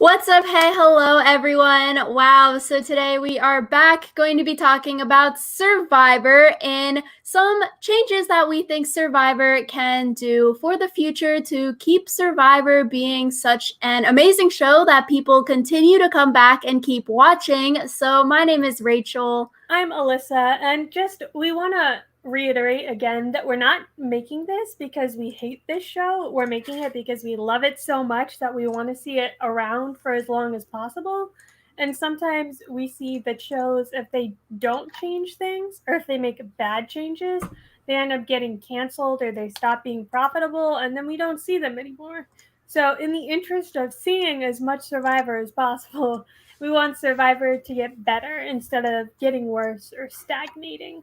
What's up? Hey, hello everyone. Wow, so today we are back going to be talking about Survivor and some changes that we think Survivor can do for the future to keep Survivor being such an amazing show that people continue to come back and keep watching. So my name is Rachel. I'm Alyssa, and we want to reiterate again that we're not making this because we hate this show. We're making it because we love it so much that we want to see it around for as long as possible. And sometimes we see that shows, if they don't change things or if they make bad changes, they end up getting canceled or they stop being profitable, and then we don't see them anymore. So, in the interest of seeing as much Survivor as possible, we want Survivor to get better instead of getting worse or stagnating.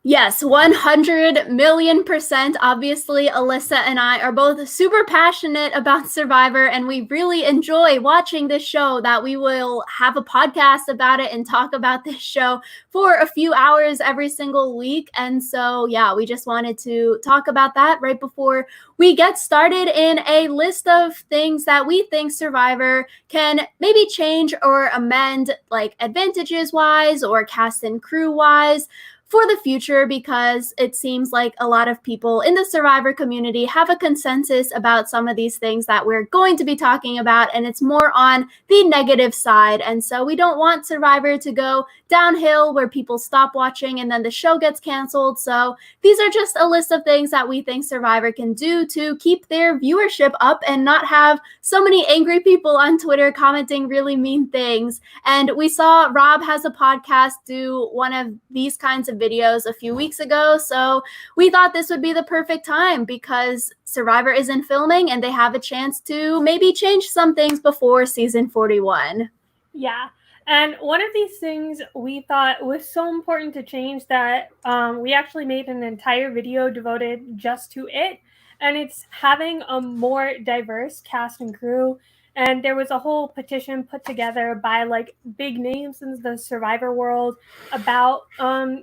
Yes, 100 million percent. Obviously, Alyssa and I are both super passionate about Survivor, and we really enjoy watching this show. That we will have a podcast about it and talk about this show for a few hours every single week. And so, yeah, we just wanted to talk about that right before we get started in a list of things that we think Survivor can maybe change or amend, like advantages wise or cast and crew wise, for the future, because it seems like a lot of people in the Survivor community have a consensus about some of these things that we're going to be talking about, and it's more on the negative side. And so we don't want Survivor to go downhill where people stop watching and then the show gets canceled. So these are just a list of things that we think Survivor can do to keep their viewership up and not have so many angry people on Twitter commenting really mean things. And we saw Rob has a podcast do one of these kinds of videos a few weeks ago. So we thought this would be the perfect time because Survivor isn't filming and they have a chance to maybe change some things before season 41. Yeah. And one of these things we thought was so important to change that we actually made an entire video devoted just to it. And it's having a more diverse cast and crew. And there was a whole petition put together by like big names in the Survivor world about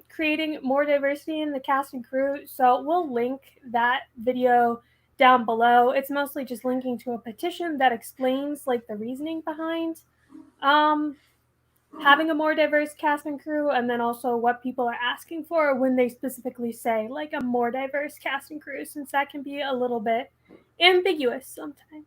creating more diversity in the cast and crew. So we'll link that video down below. It's mostly just linking to a petition that explains like the reasoning behind um, having a more diverse cast and crew, and then also what people are asking for when they specifically say like a more diverse cast and crew, since that can be a little bit ambiguous sometimes.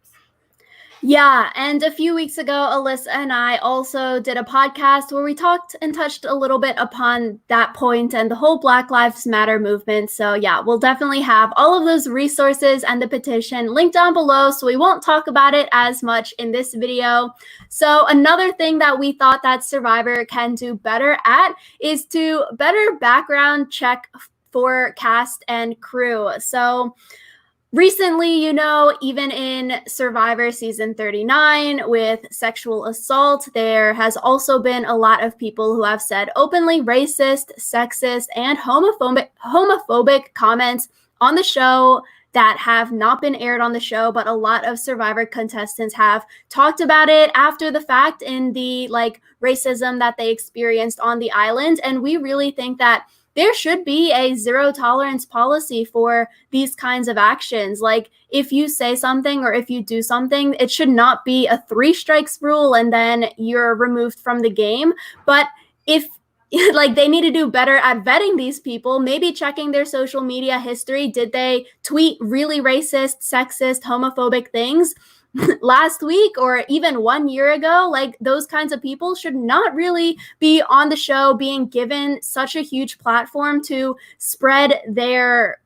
Yeah, and a few weeks ago, Alyssa and I also did a podcast where we talked and touched a little bit upon that point and the whole Black Lives Matter movement. So, yeah, we'll definitely have all of those resources and the petition linked down below, so we won't talk about it as much in this video. So, another thing that we thought that Survivor can do better at is to better background check for cast and crew. So, recently, even in Survivor season 39 with sexual assault, there has also been a lot of people who have said openly racist, sexist, and homophobic comments on the show that have not been aired on the show, but a lot of Survivor contestants have talked about it after the fact in the racism that they experienced on the island. And we really think that there should be a zero tolerance policy for these kinds of actions. Like, if you say something or if you do something, it should not be a 3 strikes rule and then you're removed from the game. But if they need to do better at vetting these people, maybe checking their social media history. Did they tweet really racist, sexist, homophobic things last week or even 1 year ago? Like, those kinds of people should not really be on the show being given such a huge platform to spread their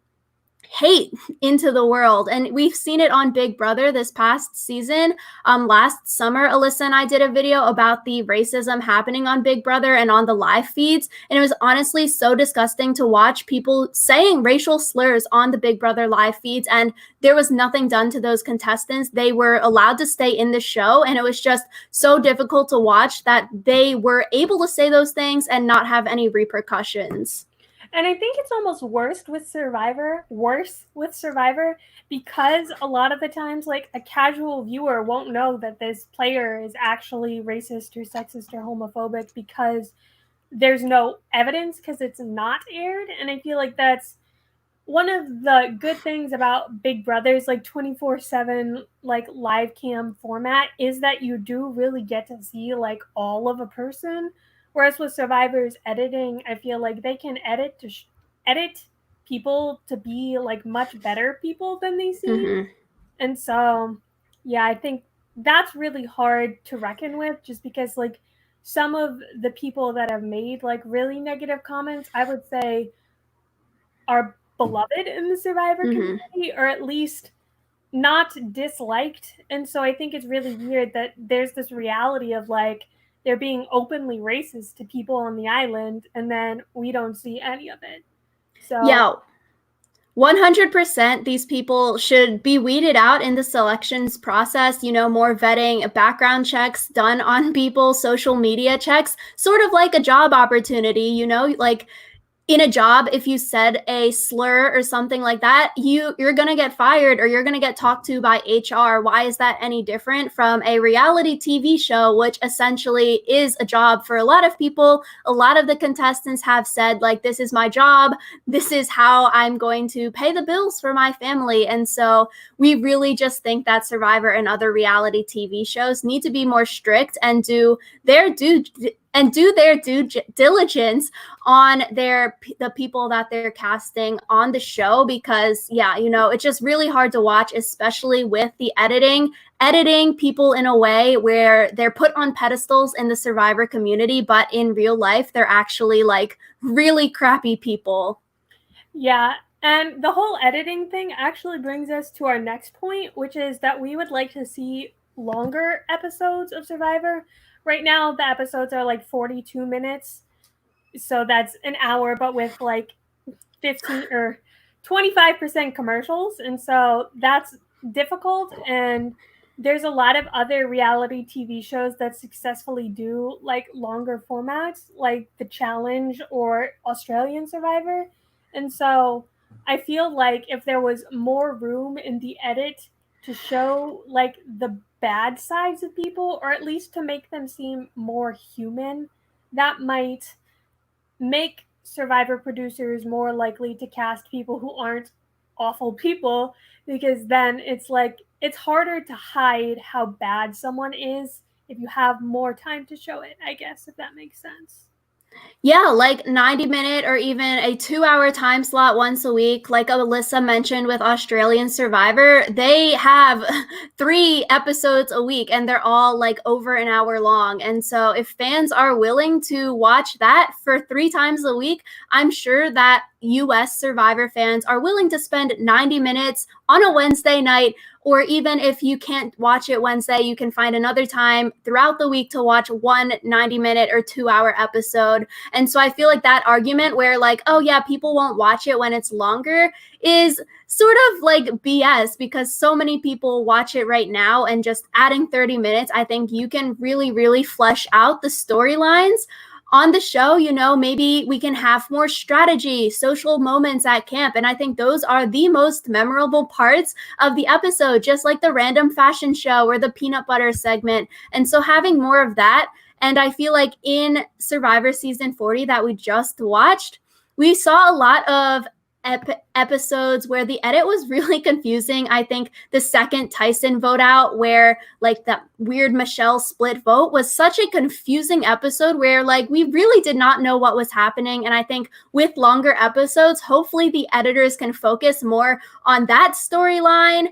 hate into the world. And we've seen it on Big Brother this past season. Last summer, Alyssa and I did a video about the racism happening on Big Brother and on the live feeds. And it was honestly so disgusting to watch people saying racial slurs on the Big Brother live feeds. And there was nothing done to those contestants. They were allowed to stay in the show. And it was just so difficult to watch that they were able to say those things and not have any repercussions. And I think it's almost worse with Survivor, because a lot of the times, like, a casual viewer won't know that this player is actually racist or sexist or homophobic because there's no evidence because it's not aired. And I feel like that's one of the good things about Big Brother's like 24/7 like live cam format is that you do really get to see like all of a person. Whereas with Survivor's editing, I feel like they can edit people to be like much better people than they seem. Mm-hmm. And so, yeah, I think that's really hard to reckon with just because like some of the people that have made like really negative comments, I would say are beloved in the Survivor Mm-hmm. community, or at least not disliked. And so I think it's really weird that there's this reality of like they're being openly racist to people on the island, and then we don't see any of it. So Yeah, 100% these people should be weeded out in the selections process, more vetting, background checks done on people, social media checks, sort of like a job opportunity, like in a job, if you said a slur or something like that, you're going to get fired or you're going to get talked to by HR. Why is that any different from a reality TV show, which essentially is a job for a lot of people? A lot of the contestants have said, like, this is my job. This is how I'm going to pay the bills for my family. And so we really just think that Survivor and other reality TV shows need to be more strict and do their due diligence on the people that they're casting on the show, because it's just really hard to watch, especially with the editing people in a way where they're put on pedestals in the Survivor community, but in real life they're actually like really crappy people. yeah, and the whole editing thing actually brings us to our next point, which is that we would like to see longer episodes of Survivor. Right now, the episodes are like 42 minutes, so that's an hour, but with like 15 or 25% commercials. And so that's difficult. And there's a lot of other reality TV shows that successfully do like longer formats, like The Challenge or Australian Survivor. And so I feel like if there was more room in the edit to show like the bad sides of people, or at least to make them seem more human, that might make Survivor producers more likely to cast people who aren't awful people, because then it's like it's harder to hide how bad someone is if you have more time to show it, I guess, if that makes sense. Yeah, like 90-minute or even a 2-hour time slot once a week. Like Alyssa mentioned with Australian Survivor, they have 3 episodes a week and they're all like over an hour long. And so if fans are willing to watch that for 3 times a week, I'm sure that US Survivor fans are willing to spend 90 minutes on a Wednesday night, or even if you can't watch it Wednesday, you can find another time throughout the week to watch one 90-minute or 2-hour episode. And so I feel like that argument where like, oh yeah, people won't watch it when it's longer is sort of like BS, because so many people watch it right now, and just adding 30 minutes, I think you can really, really flesh out the storylines on the show. Maybe we can have more strategy, social moments at camp. And I think those are the most memorable parts of the episode, just like the random fashion show or the peanut butter segment. And so having more of that. And I feel like in Survivor season 40 that we just watched, we saw a lot of episodes where the edit was really confusing. I think the second Tyson vote out, where like that weird Michelle split vote, was such a confusing episode where like we really did not know what was happening. And I think with longer episodes, hopefully the editors can focus more on that storyline,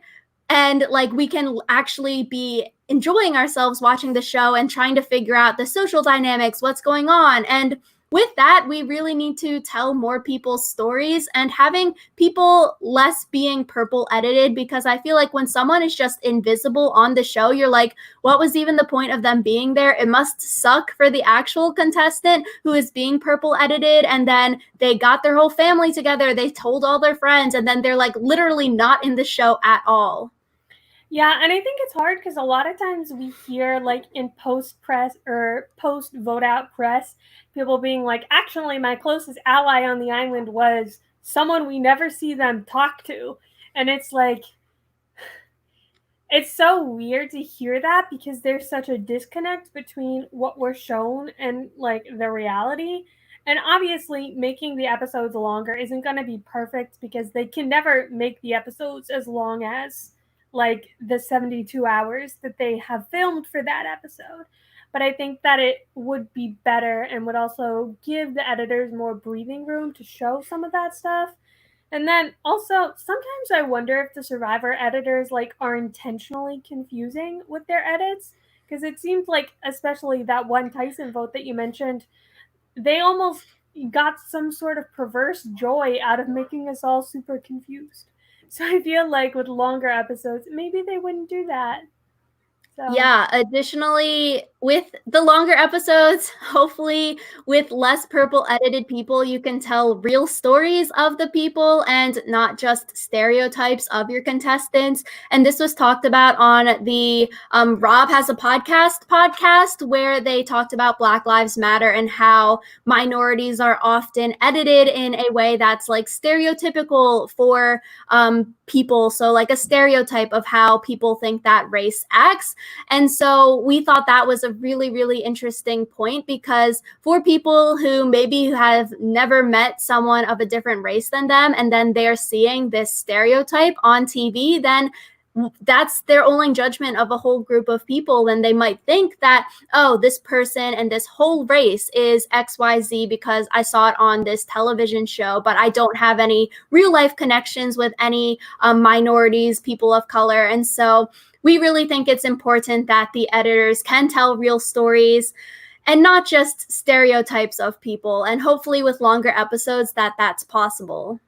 and like we can actually be enjoying ourselves watching the show and trying to figure out the social dynamics, what's going on. And with that, we really need to tell more people's stories and having people less being purple edited, because I feel like when someone is just invisible on the show, you're like, what was even the point of them being there? It must suck for the actual contestant who is being purple edited, and then they got their whole family together, they told all their friends, and then they're like literally not in the show at all. Yeah, and I think it's hard because a lot of times we hear like in post press or post vote out press, people being like, actually, my closest ally on the island was someone we never see them talk to. And it's like, it's so weird to hear that because there's such a disconnect between what we're shown and like the reality. And obviously, making the episodes longer isn't going to be perfect because they can never make the episodes as long as like the 72 hours that they have filmed for that episode. But I think that it would be better and would also give the editors more breathing room to show some of that stuff. And then also, sometimes I wonder if the Survivor editors like are intentionally confusing with their edits because it seems like, especially that one Tyson vote that you mentioned, they almost got some sort of perverse joy out of making us all super confused. So I feel like with longer episodes, maybe they wouldn't do that. So Yeah, additionally, with the longer episodes, hopefully with less purple edited people, you can tell real stories of the people and not just stereotypes of your contestants. And this was talked about on the Rob Has a podcast where they talked about Black Lives Matter and how minorities are often edited in a way that's like stereotypical for people. So like a stereotype of how people think that race acts. And so we thought that was a really, really interesting point because for people who maybe have never met someone of a different race than them, and then they're seeing this stereotype on TV, then that's their only judgment of a whole group of people. Then they might think that, oh, this person and this whole race is XYZ because I saw it on this television show, but I don't have any real life connections with any minorities, people of color. And so we really think it's important that the editors can tell real stories and not just stereotypes of people. And hopefully with longer episodes that's possible.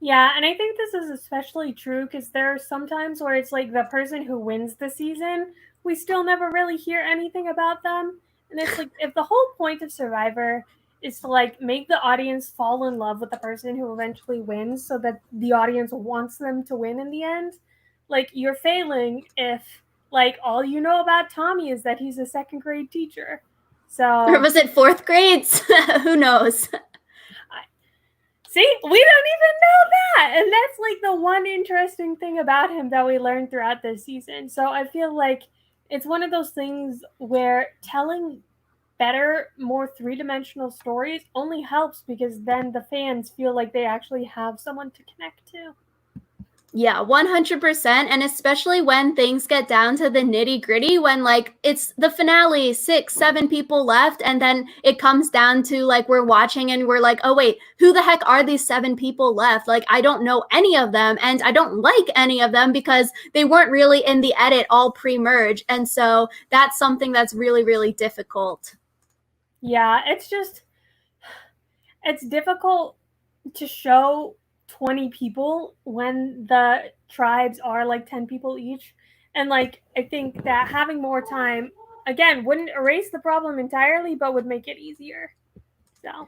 yeah, and I think this is especially true because there are some times where it's like the person who wins the season, we still never really hear anything about them. And it's like if the whole point of Survivor is to like make the audience fall in love with the person who eventually wins so that the audience wants them to win in the end, like you're failing if like all you know about Tommy is that he's a second grade teacher. Or So was it fourth grades? Who knows? see, we don't even know that. And that's like the one interesting thing about him that we learned throughout this season. So I feel like it's one of those things where telling better, more three-dimensional stories only helps because then the fans feel like they actually have someone to connect to. Yeah, 100%. And especially when things get down to the nitty gritty, when like it's the finale, 6, 7 people left, and then it comes down to like we're watching and we're like, oh, wait, who the heck are these 7 people left? Like, I don't know any of them, and I don't like any of them because they weren't really in the edit all pre merge. And so that's something that's really, really difficult. Yeah, it's difficult to show 20 people when the tribes are like 10 people each. And like I think that having more time again wouldn't erase the problem entirely but would make it easier. So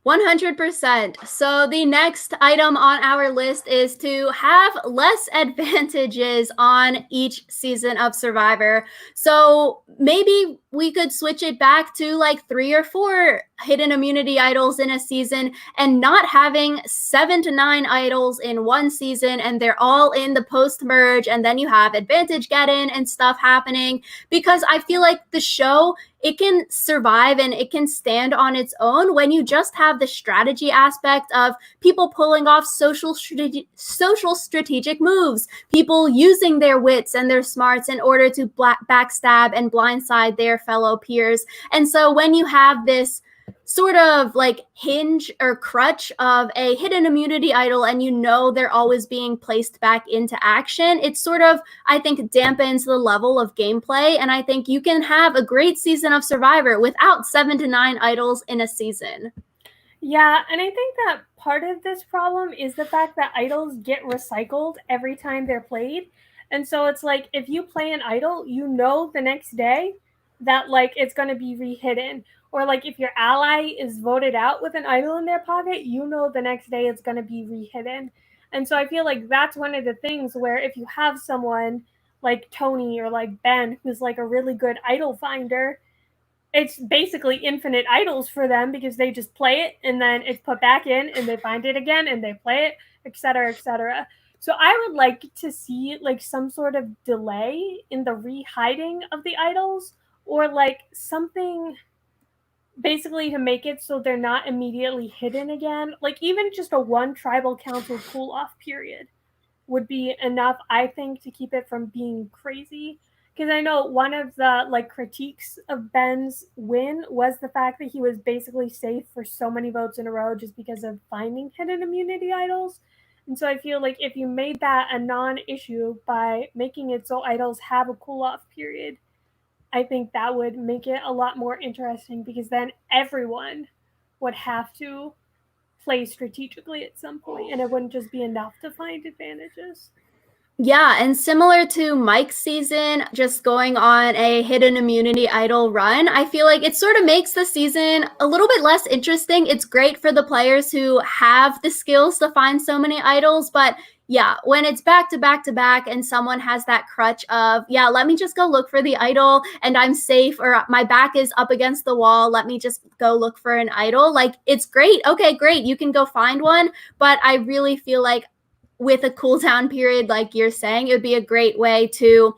100%. So the next item on our list is to have less advantages on each season of Survivor. So maybe we could switch it back to like 3 or 4 hidden immunity idols in a season and not having 7 to 9 idols in one season and they're all in the post merge, and then you have advantage get in and stuff happening, because I feel like the show, it can survive and it can stand on its own when you just have the strategy aspect of people pulling off social strategic moves, people using their wits and their smarts in order to backstab and blindside their fellow peers. And so when you have this sort of like hinge or crutch of a hidden immunity idol and you know they're always being placed back into action, it sort of, I think, dampens the level of gameplay. And I think you can have a great season of Survivor without 7 to 9 idols in a season. yeah, and I think that part of this problem is the fact that idols get recycled every time they're played. And so it's like if you play an idol, you know the next day that like it's going to be rehidden. Or like if your ally is voted out with an idol in their pocket, you know the next day it's going to be rehidden. And so I feel like that's one of the things where if you have someone like Tony or like Ben who's like a really good idol finder, it's basically infinite idols for them because they just play it and then it's put back in and they find it again and they play it, etc., etc. So I would like to see like some sort of delay in the re-hiding of the idols, or like something basically to make it so they're not immediately hidden again. Like even just a one tribal council cool off period would be enough, I think, to keep it from being crazy. Because I know one of the like critiques of Ben's win was the fact that he was basically safe for so many votes in a row just because of finding hidden immunity idols. And so I feel like if you made that a non-issue by making it so idols have a cool-off period, I think that would make it a lot more interesting, because then everyone would have to play strategically at some point, and it wouldn't just be enough to find advantages. Yeah, and similar to Mike's season, just going on a hidden immunity idol run, I feel like it sort of makes the season a little bit less interesting. It's great for the players who have the skills to find so many idols, but yeah, when it's back to back to back and someone has that crutch of, yeah, let me just go look for the idol and I'm safe, or my back is up against the wall, let me just go look for an idol. Like, it's great. Okay, great. You can go find one. But I really feel like with a cooldown period, like you're saying, it would be a great way to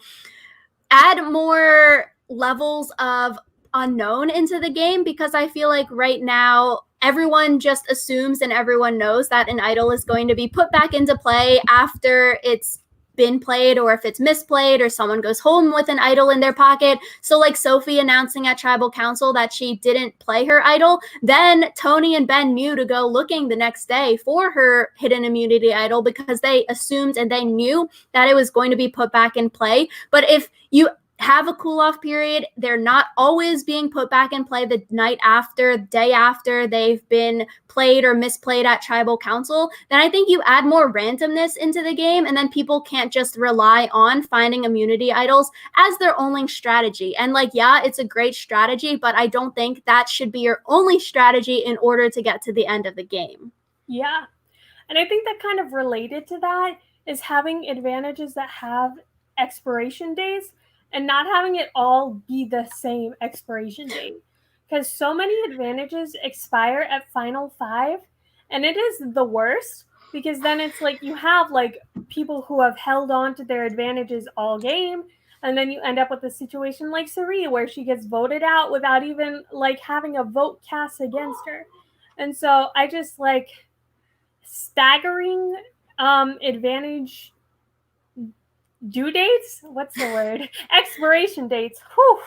add more levels of unknown into the game, because I feel like right now everyone just assumes and everyone knows that an idol is going to be put back into play after it's been played, or if it's misplayed, or someone goes home with an idol in their pocket. So like Sophie announcing at Tribal Council that she didn't play her idol, then Tony and Ben knew to go looking the next day for her hidden immunity idol, because they assumed and they knew that it was going to be put back in play. But if you have a cool off period, they're not always being put back in play the night after, day after they've been played or misplayed at Tribal Council, then I think you add more randomness into the game, and then people can't just rely on finding immunity idols as their only strategy. And like, yeah, it's a great strategy, but I don't think that should be your only strategy in order to get to the end of the game. Yeah. And I think that kind of related to that is having advantages that have expiration dates and not having it all be the same expiration date. Because so many advantages expire at Final 5, and it is the worst, because then it's like you have like people who have held on to their advantages all game, and then you end up with a situation like Sari where she gets voted out without even like having a vote cast against her. And so I just like staggering advantage due dates, what's the word, expiration dates. Whew,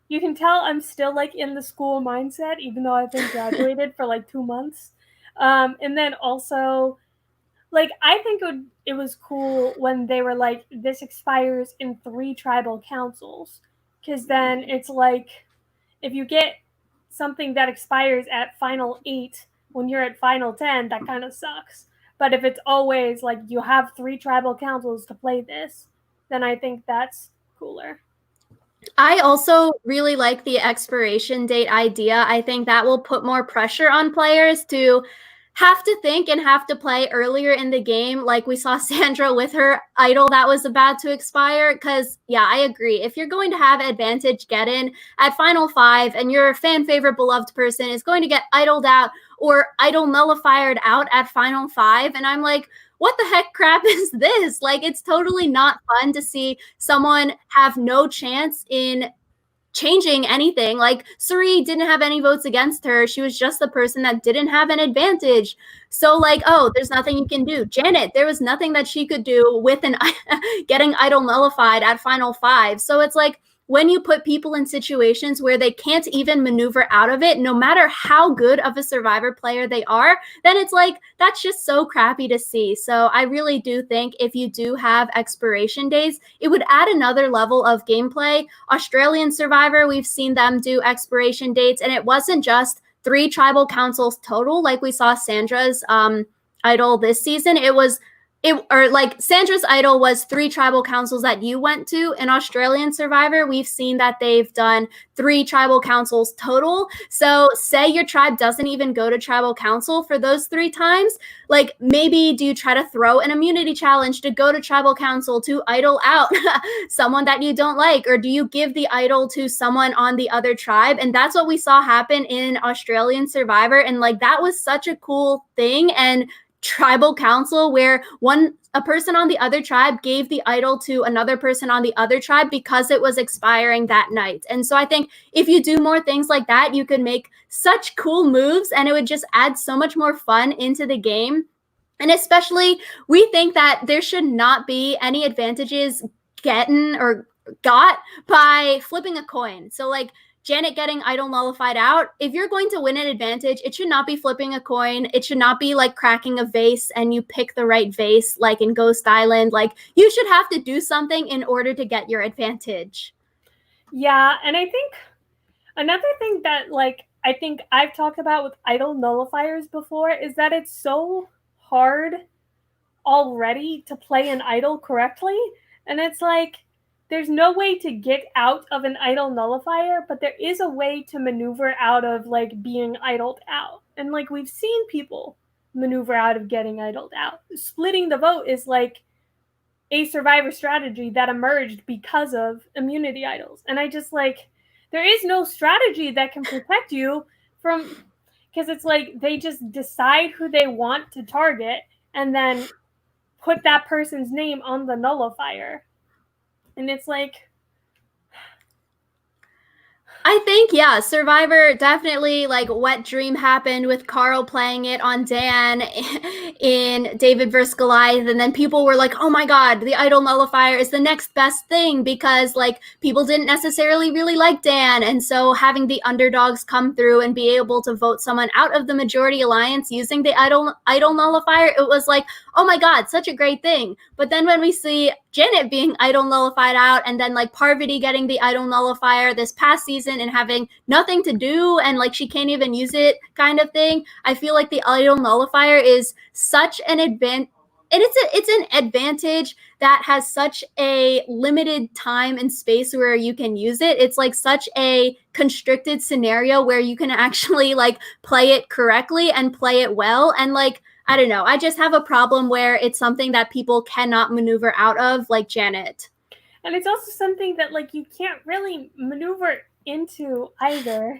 you can tell I'm still like in the school mindset, even though I've been graduated for like 2 months. And then also, like, I think it was cool when they were like, this expires in 3 tribal councils, because then it's like, if you get something that expires at final 8 when you're at final 10, that kind of sucks. But if it's always like you have 3 tribal councils to play this, then I think that's cooler. I also really like the expiration date idea. I think that will put more pressure on players to have to think and have to play earlier in the game, like we saw Sandra with her idol that was about to expire. Because, yeah, I agree. If you're going to have advantage get in at Final 5 and your fan favorite beloved person is going to get idled out or idol nullified out at Final 5, and I'm like, what the heck crap is this? Like, it's totally not fun to see someone have no chance in changing anything. Like, Suri didn't have any votes against her. She was just the person that didn't have an advantage. So like, oh, there's nothing you can do. Janet, there was nothing that she could do with an getting idol nullified at Final 5. So it's like, when you put people in situations where they can't even maneuver out of it, no matter how good of a survivor player they are, then it's like, that's just so crappy to see. So I really do think if you do have expiration days, it would add another level of gameplay. Australian Survivor, we've seen them do expiration dates, and it wasn't just 3 tribal councils total, like we saw Sandra's idol this season. Like Sandra's idol was 3 tribal councils that you went to. In Australian Survivor, we've seen that they've done 3 tribal councils total. So say your tribe doesn't even go to tribal council for those 3 times. Like, maybe do you try to throw an immunity challenge to go to tribal council to idol out someone that you don't like? Or do you give the idol to someone on the other tribe? And that's what we saw happen in Australian Survivor. And like, that was such a cool thing. And tribal council where a person on the other tribe gave the idol to another person on the other tribe because it was expiring that night. And so I think if you do more things like that, you could make such cool moves and it would just add so much more fun into the game. And especially, we think that there should not be any advantages gotten or got by flipping a coin. So like Janet getting idol nullified out, if you're going to win an advantage, it should not be flipping a coin. It should not be like cracking a vase and you pick the right vase like in Ghost Island. Like you should have to do something in order to get your advantage. Yeah, and I think another thing that like I think I've talked about with idol nullifiers before is that it's so hard already to play an idol correctly. And it's like there's no way to get out of an idol nullifier, but there is a way to maneuver out of like being idled out. And like we've seen people maneuver out of getting idled out. Splitting the vote is like a survivor strategy that emerged because of immunity idols. And I just like there is no strategy that can protect you from, because it's like they just decide who they want to target and then put that person's name on the nullifier. And it's like, I think, yeah, Survivor definitely, like, wet dream happened with Carl playing it on Dan in David vs. Goliath, and then people were like, oh my god, the idol nullifier is the next best thing, because, like, people didn't necessarily really like Dan, and so having the underdogs come through and be able to vote someone out of the majority alliance using the idol nullifier, it was like, oh my god, such a great thing. But then when we see Janet being idol nullified out, and then like Parvati getting the idol nullifier this past season and having nothing to do and like she can't even use it kind of thing, I feel like the idol nullifier is such an advantage. And it's an advantage that has such a limited time and space where you can use it. It's like such a constricted scenario where you can actually like play it correctly and play it well. And like, I don't know, I just have a problem where it's something that people cannot maneuver out of, like Janet. And it's also something that like you can't really maneuver into either.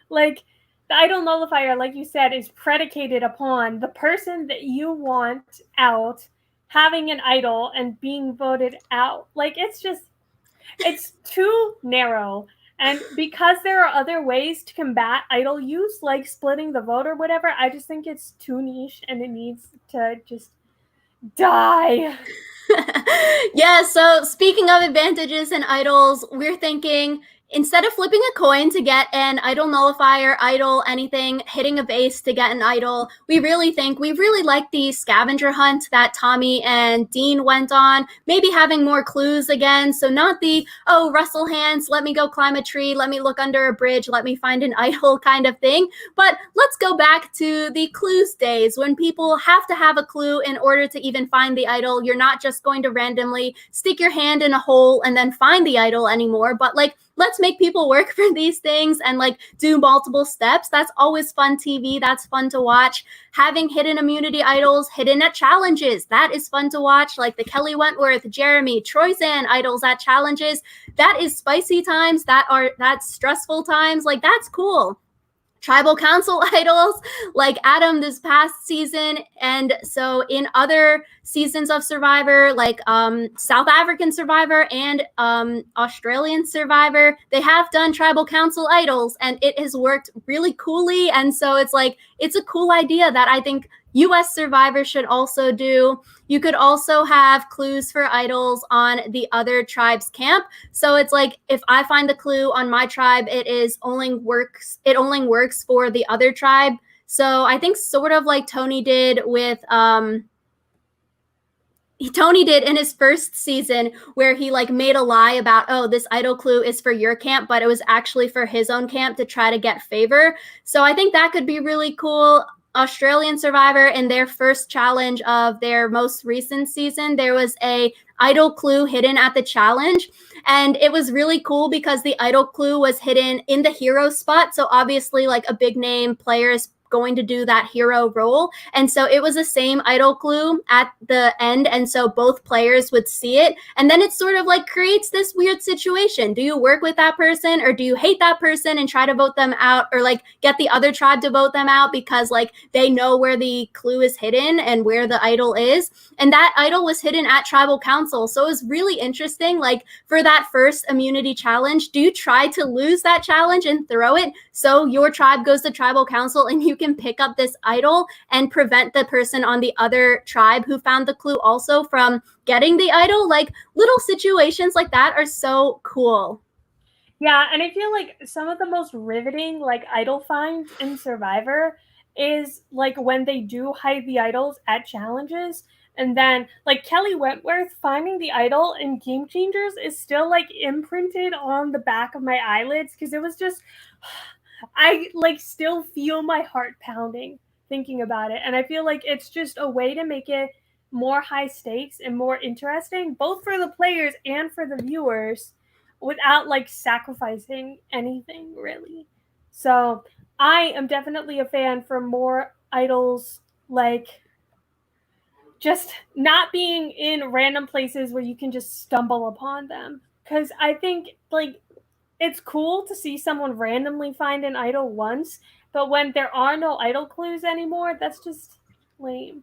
Like the idol nullifier, like you said, is predicated upon the person that you want out having an idol and being voted out. Like it's too narrow. And because there are other ways to combat idol use, like splitting the vote or whatever, I just think it's too niche and it needs to just die. Yeah, so speaking of advantages and idols, we're thinking instead of flipping a coin to get an idol nullifier, idol, anything, hitting a base to get an idol, we really like the scavenger hunt that Tommy and Dean went on, maybe having more clues again, so not the, oh, Russell hands, let me go climb a tree, let me look under a bridge, let me find an idol kind of thing, but let's go back to the clues days when people have to have a clue in order to even find the idol. You're not just going to randomly stick your hand in a hole and then find the idol anymore, but like, let's make people work for these things and like do multiple steps. That's always fun TV. That's fun to watch. Having hidden immunity idols hidden at challenges. That is fun to watch. Like the Kelly Wentworth, Jeremy, Troyzan idols at challenges. That is spicy times. That's stressful times. Like that's cool. Tribal council idols like Adam this past season, and so in other seasons of Survivor, like South African Survivor and Australian Survivor, they have done tribal council idols and it has worked really coolly, and so it's like it's a cool idea that I think US Survivor should also do. You could also have clues for idols on the other tribe's camp. So it's like if I find the clue on my tribe, it only works for the other tribe. So I think sort of like Tony did with Tony did in his first season where he like made a lie about, oh, this idol clue is for your camp, but it was actually for his own camp to try to get favor. So I think that could be really cool. Australian Survivor, in their first challenge of their most recent season, there was a idol clue hidden at the challenge, and it was really cool because the idol clue was hidden in the hero spot. So obviously like a big name player is going to do that hero role. And so it was the same idol clue at the end. And so both players would see it. And then it sort of like creates this weird situation. Do you work with that person, or do you hate that person and try to vote them out, or like get the other tribe to vote them out because like they know where the clue is hidden and where the idol is? And that idol was hidden at tribal council. So it was really interesting. Like for that first immunity challenge, do you try to lose that challenge and throw it so your tribe goes to tribal council and you can pick up this idol and prevent the person on the other tribe who found the clue also from getting the idol? Like little situations like that are so cool. Yeah, and I feel like some of the most riveting like idol finds in Survivor is like when they do hide the idols at challenges. And then like Kelly Wentworth finding the idol in Game Changers is still like imprinted on the back of my eyelids, because it was just, I like still feel my heart pounding thinking about it. And I feel like it's just a way to make it more high stakes and more interesting, both for the players and for the viewers, without like sacrificing anything really. So I am definitely a fan for more idols, like just not being in random places where you can just stumble upon them. Because I think like it's cool to see someone randomly find an idol once, but when there are no idol clues anymore, that's just lame.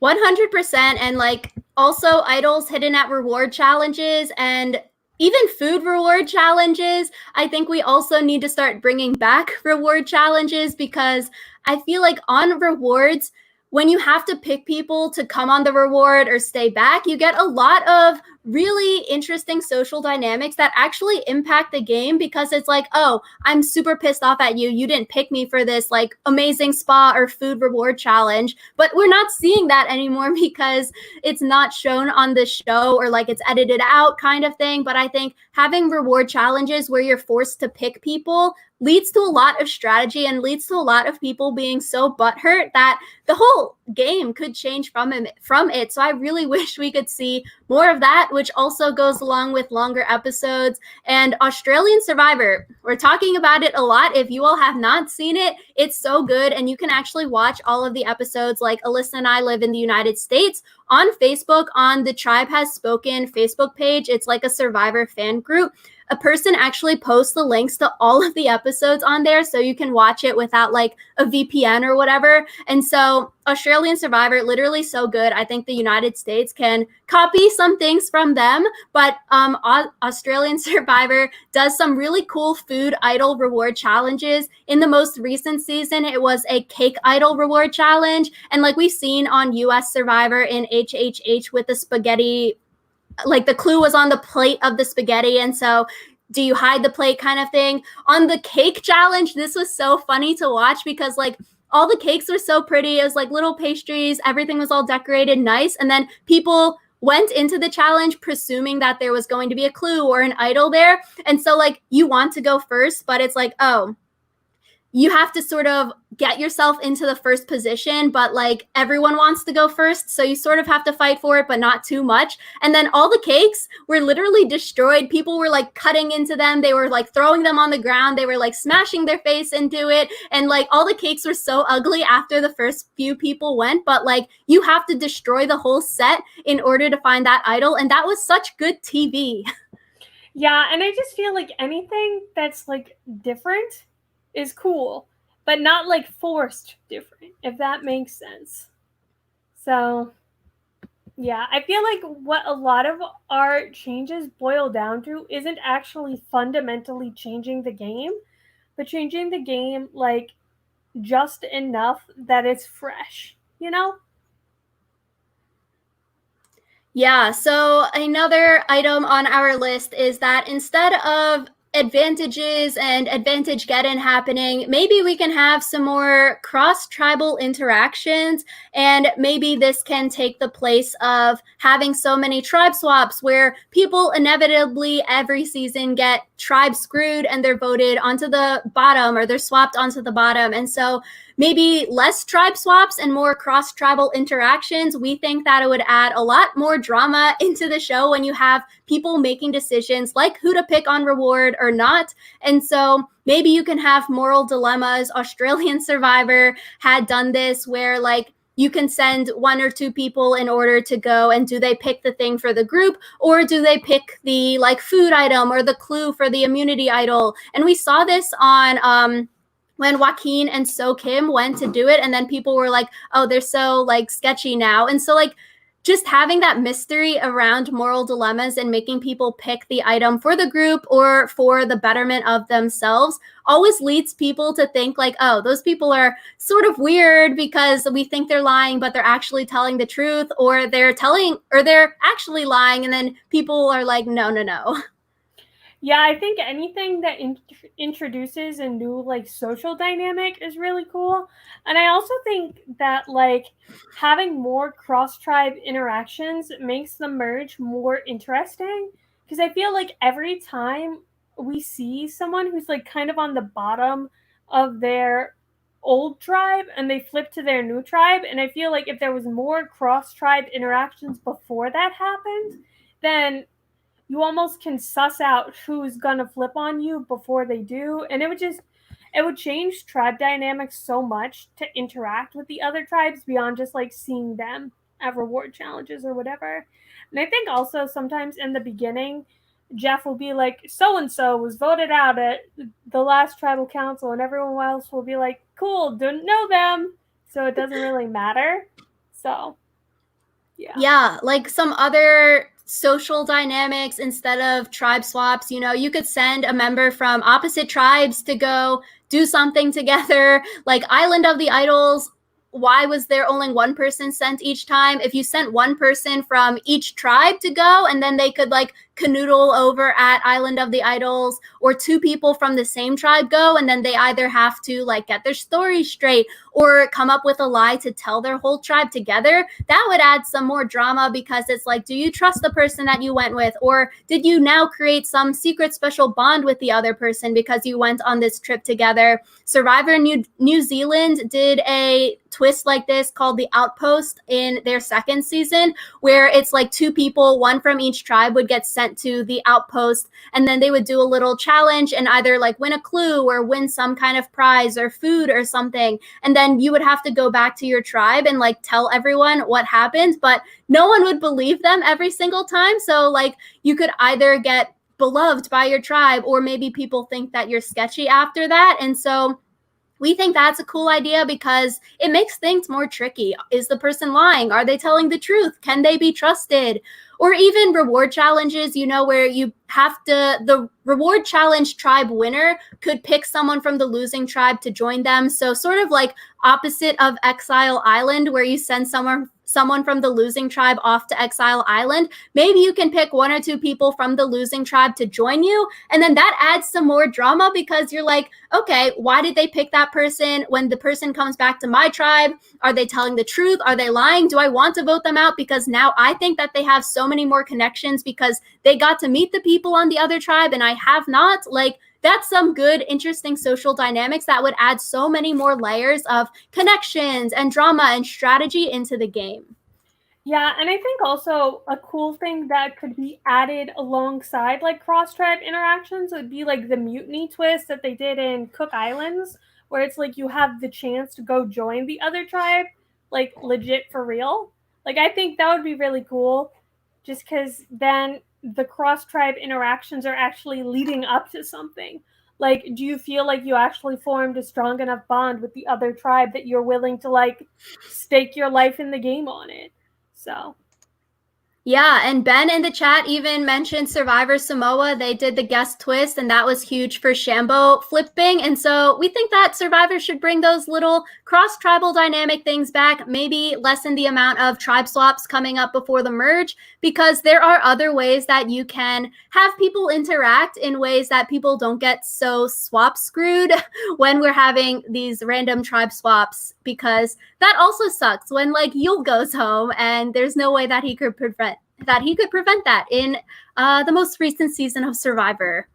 100%. And like also idols hidden at reward challenges and even food reward challenges. I think we also need to start bringing back reward challenges, because I feel like on rewards, when you have to pick people to come on the reward or stay back, you get a lot of really interesting social dynamics that actually impact the game, because it's like, oh, I'm super pissed off at you. You didn't pick me for this like amazing spa or food reward challenge. But we're not seeing that anymore because it's not shown on the show, or like it's edited out kind of thing. But I think having reward challenges where you're forced to pick people leads to a lot of strategy and leads to a lot of people being so butthurt that the whole game could change from it. So I really wish we could see more of that, which also goes along with longer episodes. And Australian Survivor, we're talking about it a lot. If you all have not seen it, it's so good. And you can actually watch all of the episodes. Like Alyssa and I live in the United States, on Facebook, on the Tribe Has Spoken Facebook page. It's like a Survivor fan group. A person actually posts the links to all of the episodes on there, so you can watch it without like a VPN or whatever. And so Australian Survivor, literally so good. I think the United States can copy some things from them, but Australian Survivor does some really cool food idol reward challenges. In the most recent season, it was a cake idol reward challenge. And like we've seen on US Survivor in HHH with the spaghetti, like the clue was on the plate of the spaghetti, and so do you hide the plate kind of thing. On the cake challenge, this was so funny to watch because like all the cakes were so pretty. It was like little pastries, everything was all decorated nice, and then people went into the challenge presuming that there was going to be a clue or an idol there. And so like you want to go first, but it's like, oh, you have to sort of get yourself into the first position, but like everyone wants to go first. So you sort of have to fight for it, but not too much. And then all the cakes were literally destroyed. People were like cutting into them. They were like throwing them on the ground. They were like smashing their face into it. And like all the cakes were so ugly after the first few people went, but like you have to destroy the whole set in order to find that idol. And that was such good TV. Yeah, and I just feel like anything that's like different is cool, but not like forced different, if that makes sense. So yeah, I feel like what a lot of our changes boil down to isn't actually fundamentally changing the game, but changing the game like just enough that it's fresh, you know? Yeah, so another item on our list is that instead of advantages and advantage get-in happening, maybe we can have some more cross-tribal interactions, and maybe this can take the place of having so many tribe swaps where people inevitably every season get tribe screwed and they're voted onto the bottom, or they're swapped onto the bottom. And so maybe less tribe swaps and more cross-tribal interactions. We think that it would add a lot more drama into the show when you have people making decisions like who to pick on reward or not. And so maybe you can have moral dilemmas. Australian Survivor had done this where like you can send one or two people in order to go, and do they pick the thing for the group, or do they pick the like food item or the clue for the immunity idol? And we saw this on when Joaquin and So Kim went to do it, and then people were like, oh, they're so like sketchy now. And so like just having that mystery around moral dilemmas and making people pick the item for the group or for the betterment of themselves always leads people to think like, oh, those people are sort of weird because we think they're lying, but they're actually telling the truth, or they're actually lying. And then people are like, no. Yeah, I think anything that introduces a new like social dynamic is really cool. And I also think that like having more cross-tribe interactions makes the merge more interesting, because I feel like every time we see someone who's like kind of on the bottom of their old tribe and they flip to their new tribe, and I feel like if there was more cross-tribe interactions before that happened, then you almost can suss out who's gonna flip on you before they do, and it would change tribe dynamics so much to interact with the other tribes beyond just like seeing them at reward challenges or whatever. And I think also sometimes in the beginning, Jeff will be like, so and so was voted out at the last tribal council, and everyone else will be like, cool, don't know them, so it doesn't really matter. So yeah, like some other social dynamics instead of tribe swaps, you could send a member from opposite tribes to go do something together, like Island of the Idols. Why was there only one person sent each time? If you sent one person from each tribe to go, and then they could like canoodle over at Island of the Idols, or two people from the same tribe go, and then they either have to like get their story straight or come up with a lie to tell their whole tribe together, that would add some more drama, because it's like, do you trust the person that you went with, or did you now create some secret special bond with the other person because you went on this trip together? Survivor New Zealand did a twist like this called the Outpost in their second season, where it's like two people, one from each tribe, would get sent to the Outpost, and then they would do a little challenge and either like win a clue or win some kind of prize or food or something. And then you would have to go back to your tribe and like tell everyone what happened, but no one would believe them every single time. So like you could either get beloved by your tribe, or maybe people think that you're sketchy after that. And so we think that's a cool idea because it makes things more tricky. Is the person lying? Are they telling the truth? Can they be trusted? Or even reward challenges, where you have to, the reward challenge tribe winner could pick someone from the losing tribe to join them. So sort of like opposite of Exile Island, where you send someone from the losing tribe off to Exile Island. Maybe you can pick one or two people from the losing tribe to join you. And then that adds some more drama, because you're like, okay, why did they pick that person? When the person comes back to my tribe, are they telling the truth? Are they lying? Do I want to vote them out? Because now I think that they have so many more connections because they got to meet the people on the other tribe and I have not. Like, that's some good, interesting social dynamics that would add so many more layers of connections and drama and strategy into the game. Yeah, and I think also a cool thing that could be added alongside like cross-tribe interactions would be like the mutiny twist that they did in Cook Islands, where it's like you have the chance to go join the other tribe, like legit for real. Like I think that would be really cool, just because then the cross-tribe interactions are actually leading up to something. Like, do you feel like you actually formed a strong enough bond with the other tribe that you're willing to like stake your life in the game on it? So yeah, and Ben in the chat even mentioned Survivor Samoa. They did the guest twist, and that was huge for Shambo flipping. And so we think that Survivor should bring those little cross-tribal dynamic things back, maybe lessen the amount of tribe swaps coming up before the merge, because there are other ways that you can have people interact in ways that people don't get so swap screwed when we're having these random tribe swaps, because that also sucks when like Yul goes home and there's no way that he could prevent that in the most recent season of Survivor.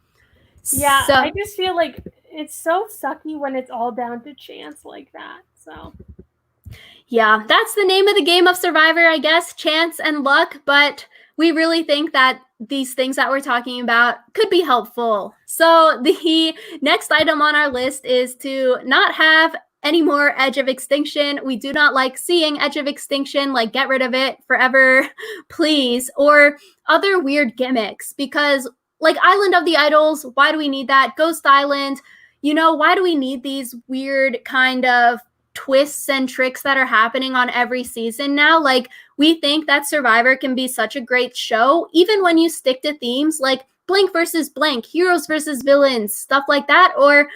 Yeah, so I just feel like it's so sucky when it's all down to chance like that. So yeah, that's the name of the game of Survivor, I guess, chance and luck, but we really think that these things that we're talking about could be helpful. So the next item on our list is to not have any more Edge of Extinction. We do not like seeing Edge of Extinction, like get rid of it forever, please, or other weird gimmicks, because like Island of the Idols, why do we need that? Ghost Island, why do we need these weird kind of twists and tricks that are happening on every season now? Like, we think that Survivor can be such a great show, even when you stick to themes like blank versus blank, heroes versus villains, stuff like that. Or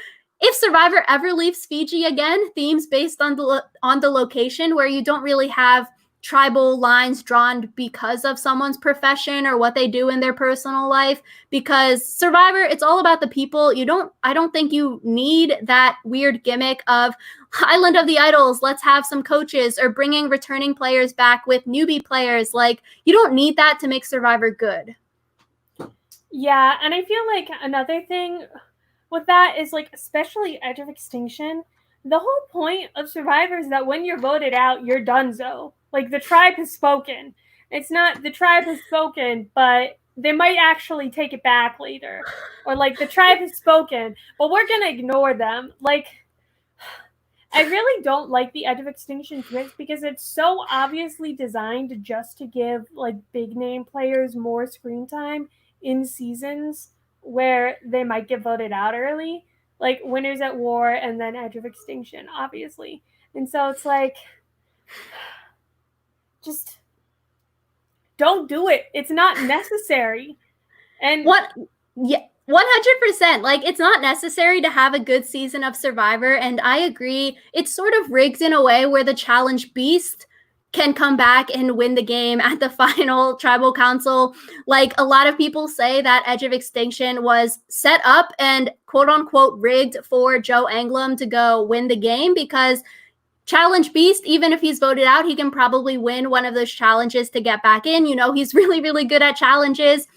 if Survivor ever leaves Fiji again, themes based on the location where you don't really have tribal lines drawn because of someone's profession or what they do in their personal life, because Survivor, it's all about the people. I don't think you need that weird gimmick of Island of the Idols, let's have some coaches, or bringing returning players back with newbie players. Like, you don't need that to make Survivor good. Yeah, and I feel like another thing with that is, like, especially Edge of Extinction, the whole point of Survivor is that when you're voted out, you're donezo. Like, the tribe has spoken. It's not the tribe has spoken, but they might actually take it back later. Or, like, the tribe has spoken, but we're going to ignore them. Like, I really don't like the Edge of Extinction twist because it's so obviously designed just to give, like, big name players more screen time in seasons where they might get voted out early, like Winners at War and then Edge of Extinction, obviously. And so it's like, just don't do it. It's not necessary. And what? Yeah. 100%. Like, it's not necessary to have a good season of Survivor. And I agree. It's sort of rigged in a way where the challenge beast can come back and win the game at the final tribal council. Like, a lot of people say that Edge of Extinction was set up and quote unquote rigged for Joe Anglim to go win the game, because Challenge Beast, even if he's voted out, he can probably win one of those challenges to get back in. He's really, really good at challenges.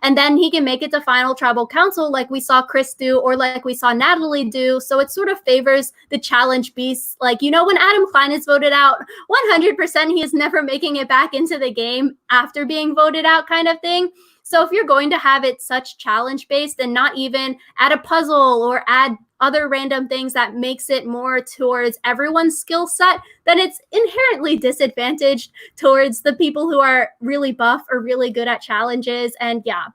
And then he can make it to final tribal council like we saw Chris do, or like we saw Natalie do. So it sort of favors the challenge beasts. Like, when Adam Klein is voted out, 100% he is never making it back into the game after being voted out, kind of thing. So if you're going to have it such challenge based and not even add a puzzle or add other random things that makes it more towards everyone's skill set, then it's inherently disadvantaged towards the people who are really buff or really good at challenges. And yeah,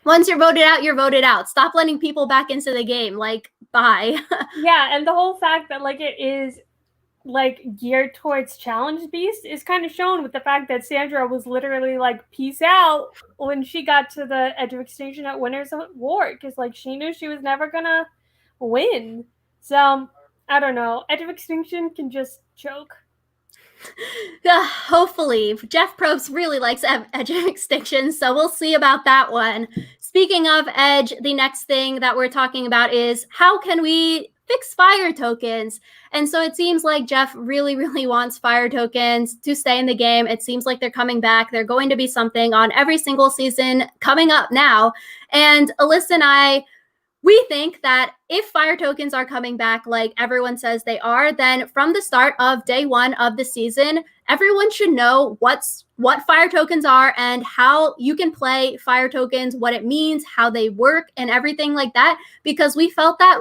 once you're voted out, you're voted out. Stop letting people back into the game. Like, bye. Yeah, and the whole fact that, like, it is, like, geared towards challenge beast is kind of shown with the fact that Sandra was literally like, peace out, when she got to the Edge of Extinction at Winners at War, because, like, she knew she was never gonna win. So I don't know, Edge of Extinction can just choke. Hopefully. Jeff Probst really likes Edge of Extinction, so we'll see about that one. Speaking of Edge, the next thing that we're talking about is how can we fix fire tokens? And so it seems like Jeff really, really wants fire tokens to stay in the game. It seems like they're coming back. They're going to be something on every single season coming up now. And Alyssa and we think that if fire tokens are coming back like everyone says they are, then from the start of day one of the season, everyone should know what fire tokens are and how you can play fire tokens, what it means, how they work, and everything like that. Because we felt that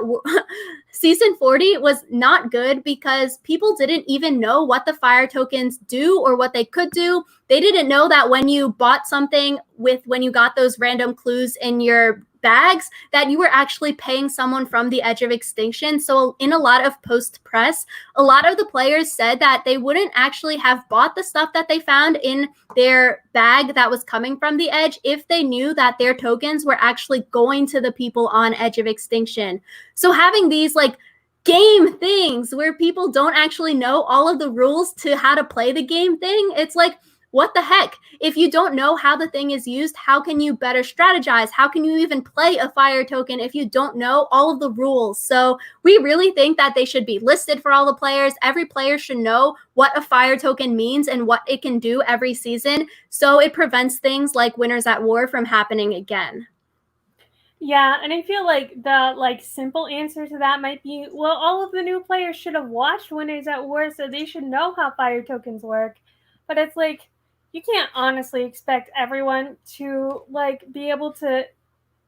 season 40 was not good because people didn't even know what the fire tokens do or what they could do. They didn't know that when you bought something when you got those random clues in your bags, that you were actually paying someone from the Edge of Extinction. So in a lot of post press, a lot of the players said that they wouldn't actually have bought the stuff that they found in their bag that was coming from the Edge if they knew that their tokens were actually going to the people on Edge of Extinction. So having these like game things where people don't actually know all of the rules to how to play the game thing, it's like, what the heck? If you don't know how the thing is used, how can you better strategize? How can you even play a fire token if you don't know all of the rules? So we really think that they should be listed for all the players. Every player should know what a fire token means and what it can do every season, so it prevents things like Winners at War from happening again. Yeah, and I feel like the simple answer to that might be, well, all of the new players should have watched Winners at War, so they should know how fire tokens work. But it's like you can't honestly expect everyone to be able to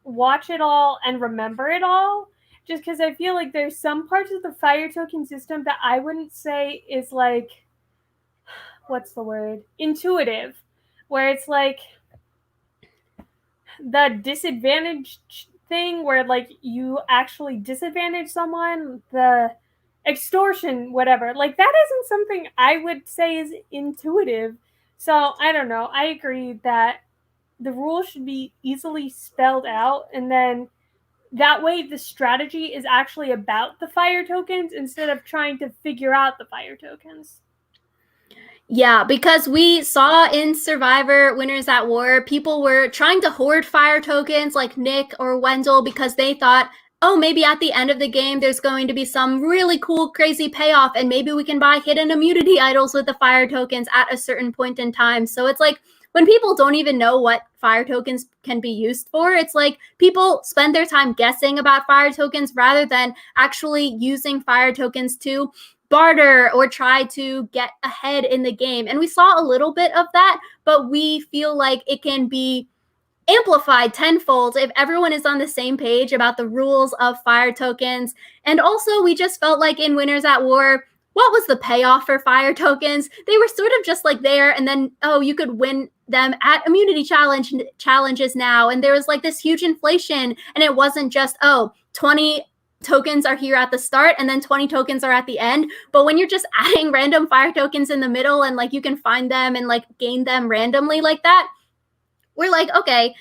watch it all and remember it all. Just because I feel like there's some parts of the fire token system that I wouldn't say is what's the word? Intuitive, where it's like the disadvantage thing where you actually disadvantage someone, the extortion, whatever, that isn't something I would say is intuitive. So I don't know, I agree that the rules should be easily spelled out, and then that way the strategy is actually about the fire tokens instead of trying to figure out the fire tokens. Yeah, because we saw in Survivor Winners at War, people were trying to hoard fire tokens like Nick or Wendell because they thought, oh, maybe at the end of the game there's going to be some really cool, crazy payoff, and maybe we can buy hidden immunity idols with the fire tokens at a certain point in time. So it's like when people don't even know what fire tokens can be used for, it's like people spend their time guessing about fire tokens rather than actually using fire tokens to barter or try to get ahead in the game. And we saw a little bit of that, but we feel like it can be amplified tenfold if everyone is on the same page about the rules of fire tokens. And also, we just felt like in Winners at War, what was the payoff for fire tokens? They were sort of just there, and then, oh, you could win them at immunity challenges now. And there was this huge inflation, and it wasn't just, oh, 20 tokens are here at the start and then 20 tokens are at the end. But when you're just adding random fire tokens in the middle and you can find them and gain them randomly like that, we're okay,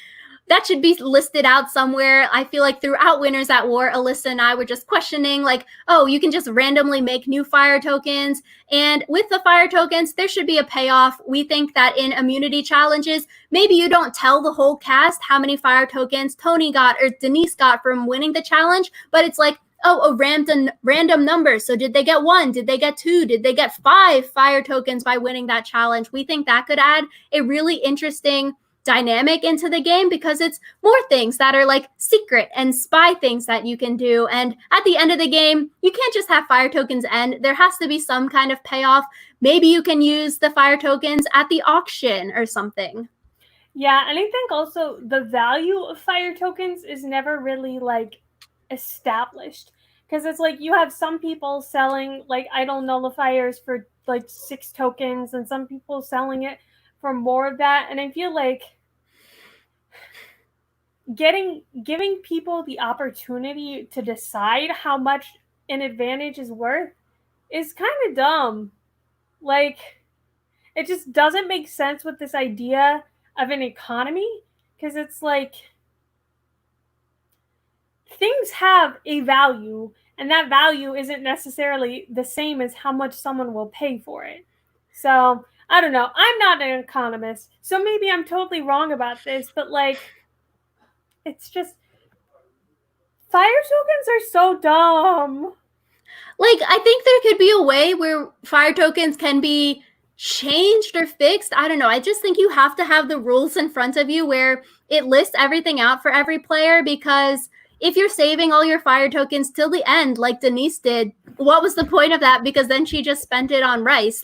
that should be listed out somewhere. I feel like throughout Winners at War, Alyssa and I were just questioning oh, you can just randomly make new fire tokens. And with the fire tokens, there should be a payoff. We think that in immunity challenges, maybe you don't tell the whole cast how many fire tokens Tony got or Denise got from winning the challenge, but it's oh, a random number. So did they get 1? Did they get 2? Did they get 5 fire tokens by winning that challenge? We think that could add a really interesting dynamic into the game because it's more things that are secret and spy things that you can do. And at the end of the game, you can't just have fire tokens end. There has to be some kind of payoff. Maybe you can use the fire tokens at the auction or something. Yeah, and I think also the value of fire tokens is never really established, because it's you have some people selling idle nullifiers for 6 tokens and some people selling it for more of that. And I feel like giving people the opportunity to decide how much an advantage is worth is kind of dumb. It just doesn't make sense with this idea of an economy, because it's things have a value, and that value isn't necessarily the same as how much someone will pay for it. So I don't know, I'm not an economist, so maybe I'm totally wrong about this, but it's just, fire tokens are so dumb. I think there could be a way where fire tokens can be changed or fixed. I don't know. I just think you have to have the rules in front of you where it lists everything out for every player, because if you're saving all your fire tokens till the end, like Denise did, what was the point of that? Because then she just spent it on rice.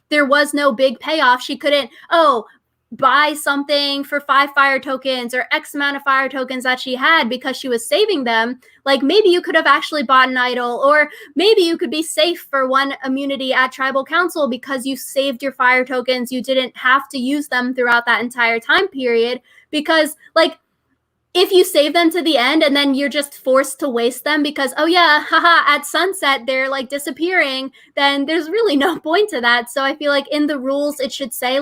There was no big payoff. She couldn't, oh, buy something for 5 fire tokens or X amount of fire tokens that she had because she was saving them. Maybe you could have actually bought an idol, or maybe you could be safe for 1 immunity at tribal council because you saved your fire tokens. You didn't have to use them throughout that entire time period, because if you save them to the end and then you're just forced to waste them because, oh yeah, haha, at sunset they're disappearing, then there's really no point to that. So I feel in the rules it should say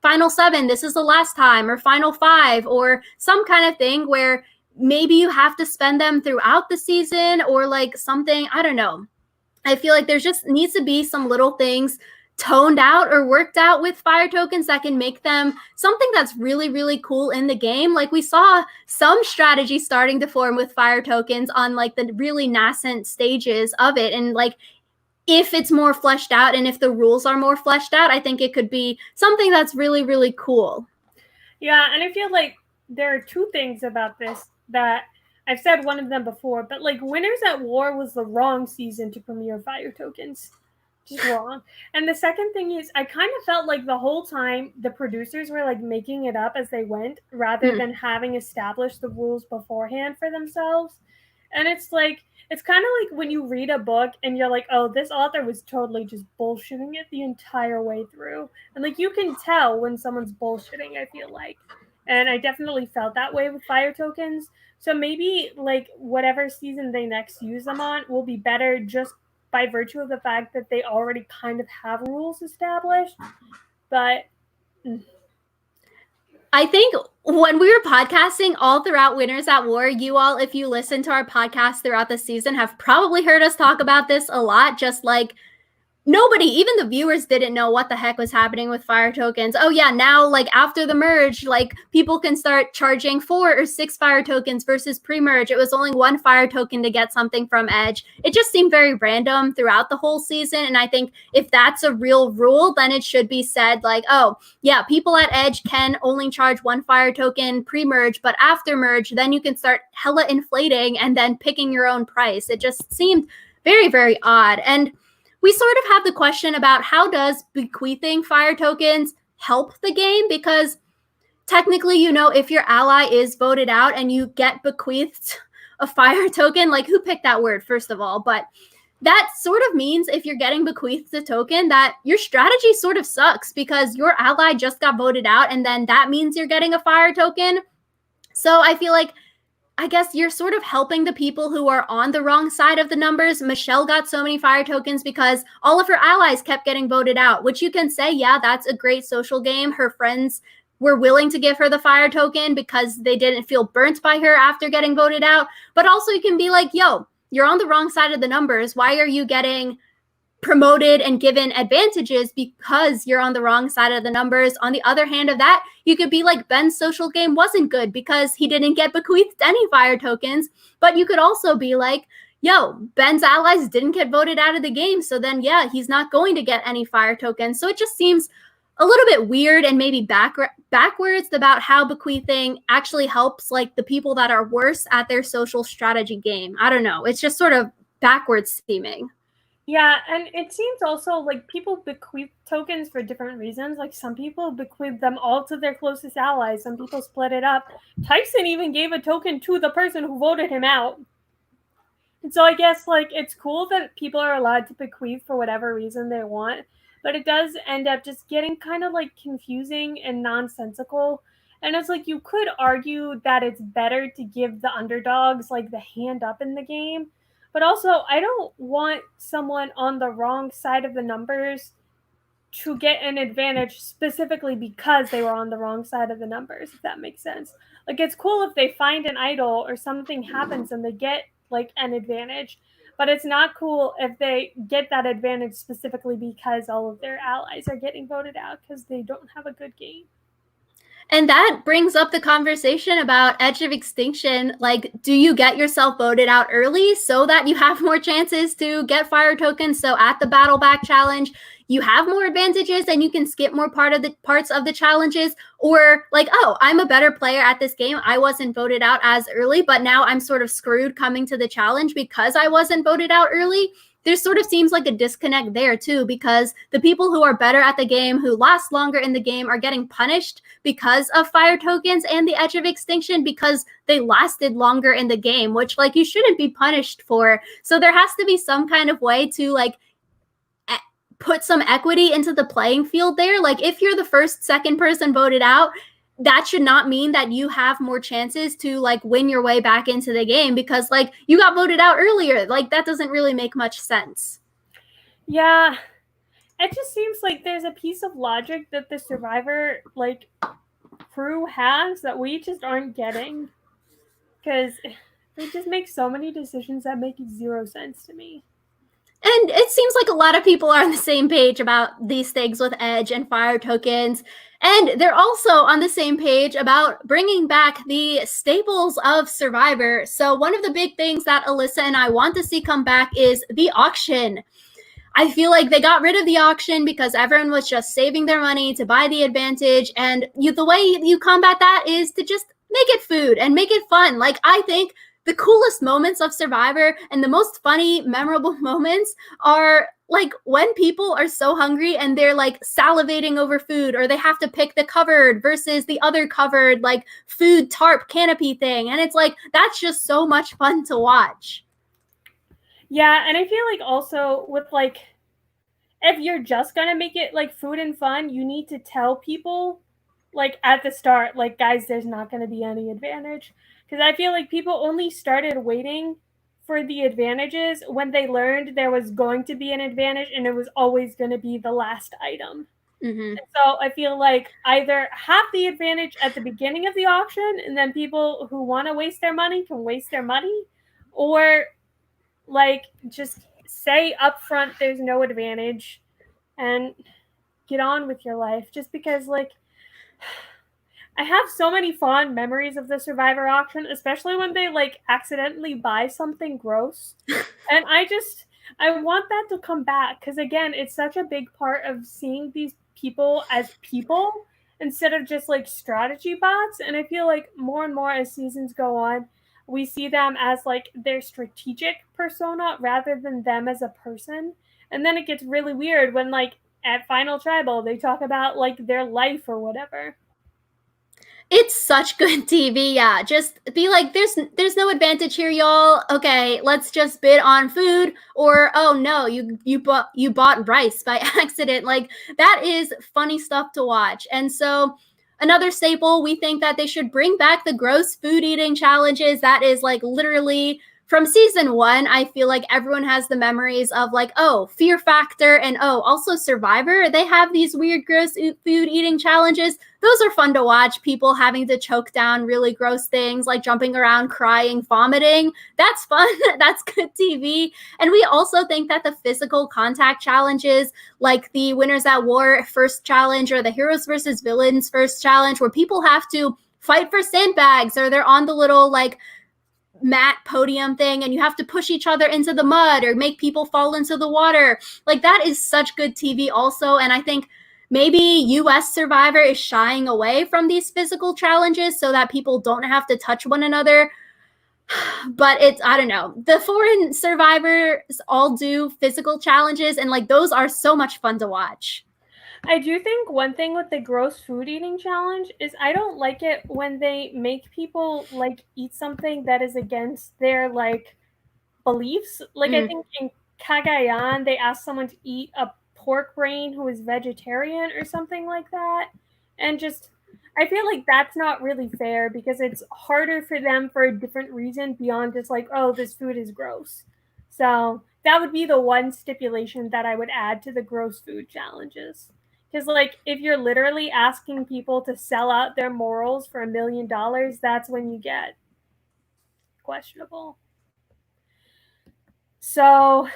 final 7, this is the last time, or final 5, or some kind of thing where maybe you have to spend them throughout the season, or something. I don't know. I feel there just needs to be some little things toned out or worked out with fire tokens that can make them something that's really, really cool in the game. We saw some strategy starting to form with fire tokens on the really nascent stages of it. And if it's more fleshed out and if the rules are more fleshed out, I think it could be something that's really, really cool. Yeah, and I feel there are 2 things about this that I've said one of them before, but like Winners at War was the wrong season to premiere fire tokens. Just wrong. And the second thing is, I kind of felt like the whole time the producers were like making it up as they went rather than having established the rules beforehand for themselves. And it's like, it's kind of like when you read a book and you're like, oh, this author was totally just bullshitting it the entire way through. And like, you can tell when someone's bullshitting, I feel like. And I definitely felt that way with fire tokens. So maybe like whatever season they next use them on will be better just by virtue of the fact that they already kind of have rules established. But I think when we were podcasting all throughout Winners at War, you all, if you listen to our podcast throughout the season, have probably heard us talk about this a lot, just like nobody, even the viewers, didn't know what the heck was happening with fire tokens. Oh yeah, now like after the merge, like people can start charging 4 or 6 fire tokens versus pre-merge. It was only 1 fire token to get something from Edge. It just seemed very random throughout the whole season. And I think if that's a real rule, then it should be said like, oh yeah, people at Edge can only charge 1 fire token pre-merge, but after merge, then you can start hella inflating and then picking your own price. It just seemed very, very odd. And we sort of have the question about how does bequeathing fire tokens help the game? Because technically, you know, if your ally is voted out and you get bequeathed a fire token, like who picked that word, first of all? But that sort of means if you're getting bequeathed a token that your strategy sort of sucks because your ally just got voted out and then that means you're getting a fire token. So I feel like I guess you're sort of helping the people who are on the wrong side of the numbers. Michelle got so many fire tokens because all of her allies kept getting voted out, which you can say, yeah, that's a great social game. Her friends were willing to give her the fire token because they didn't feel burnt by her after getting voted out. But also you can be like, yo, you're on the wrong side of the numbers. Why are you getting promoted and given advantages because you're on the wrong side of the numbers? On the other hand of that, you could be like, Ben's social game wasn't good because he didn't get bequeathed any fire tokens. But you could also be like, yo, Ben's allies didn't get voted out of the game, so then yeah, he's not going to get any fire tokens. So it just seems a little bit weird and maybe backwards about how bequeathing actually helps like the people that are worse at their social strategy game. I don't know. It's just sort of backwards seeming. Yeah, and it seems also like people bequeath tokens for different reasons. Like some people bequeath them all to their closest allies. Some people split it up. Tyson even gave a token to the person who voted him out. And so I guess like it's cool that people are allowed to bequeath for whatever reason they want, but it does end up just getting kind of like confusing and nonsensical. And it's like you could argue that it's better to give the underdogs like the hand up in the game. But also, I don't want someone on the wrong side of the numbers to get an advantage specifically because they were on the wrong side of the numbers, if that makes sense. Like, it's cool if they find an idol or something happens and they get, like, an advantage. But it's not cool if they get that advantage specifically because all of their allies are getting voted out because they don't have a good game. And that brings up the conversation about Edge of Extinction. Like, do you get yourself voted out early so that you have more chances to get fire tokens? So at the Battle Back challenge, you have more advantages and you can skip more parts of the challenges? Or like, oh, I'm a better player at this game. I wasn't voted out as early, but now I'm sort of screwed coming to the challenge because I wasn't voted out early. There sort of seems like a disconnect there too, because the people who are better at the game, who last longer in the game, are getting punished because of fire tokens and the Edge of Extinction because they lasted longer in the game, which like you shouldn't be punished for. So there has to be some kind of way to like put some equity into the playing field there. Like if you're the first, second person voted out, that should not mean that you have more chances to like win your way back into the game because like you got voted out earlier. Like that doesn't really make much sense. Yeah, it just seems like there's a piece of logic that the Survivor like crew has that we just aren't getting because they just make so many decisions that make zero sense to me. And it seems like a lot of people are on the same page about these things with Edge and fire tokens. And they're also on the same page about bringing back the staples of Survivor. So one of the big things that Alyssa and I want to see come back is the auction. I feel like they got rid of the auction because everyone was just saving their money to buy the advantage. And the way you combat that is to just make it food and make it fun. Like, I think the coolest moments of Survivor and the most funny, memorable moments are like when people are so hungry and they're like salivating over food, or they have to pick the covered versus the other covered like food tarp canopy thing. And it's like, that's just so much fun to watch. Yeah, and I feel like also with like, if you're just gonna make it like food and fun, you need to tell people like at the start, like, guys, there's not gonna be any advantage. Because I feel like people only started waiting for the advantages when they learned there was going to be an advantage and it was always going to be the last item. Mm-hmm. So I feel like either have the advantage at the beginning of the auction and then people who want to waste their money can waste their money, or like just say upfront there's no advantage and get on with your life. Just because like I have so many fond memories of the Survivor auction, especially when they like accidentally buy something gross. And I want that to come back, because again, it's such a big part of seeing these people as people instead of just like strategy bots. And I feel like more and more as seasons go on, we see them as like their strategic persona rather than them as a person. And then it gets really weird when like at Final Tribal they talk about like their life or whatever. It's such good TV. Yeah, just be like, there's no advantage here, y'all. Okay, let's just bid on food, or oh no, you bought rice by accident. Like, that is funny stuff to watch. And so another staple, we think that they should bring back the gross food eating challenges. That is like literally from season 1. I feel like everyone has the memories of like, oh, Fear Factor, and oh, also Survivor. They have these weird gross food eating challenges. Those are fun to watch. People having to choke down really gross things, like jumping around, crying, vomiting. That's fun. That's good TV. And we also think that the physical contact challenges, like the Winners at War first challenge or the Heroes versus Villains first challenge, where people have to fight for sandbags, or they're on the little like mat podium thing and you have to push each other into the mud or make people fall into the water. Like, that is such good TV also. And I think maybe US Survivor is shying away from these physical challenges so that people don't have to touch one another. But it's, I don't know, the foreign survivors all do physical challenges, and like those are so much fun to watch. I do think one thing with the gross food eating challenge is I don't like it when they make people like eat something that is against their like beliefs. Like I think in Cagayan they asked someone to eat a pork brain who is vegetarian or something like that. And just I feel like that's not really fair, because it's harder for them for a different reason beyond just like, oh, this food is gross. So that would be the one stipulation that I would add to the gross food challenges. Because, like, if you're literally asking people to sell out their morals for $1 million, that's when you get questionable. So,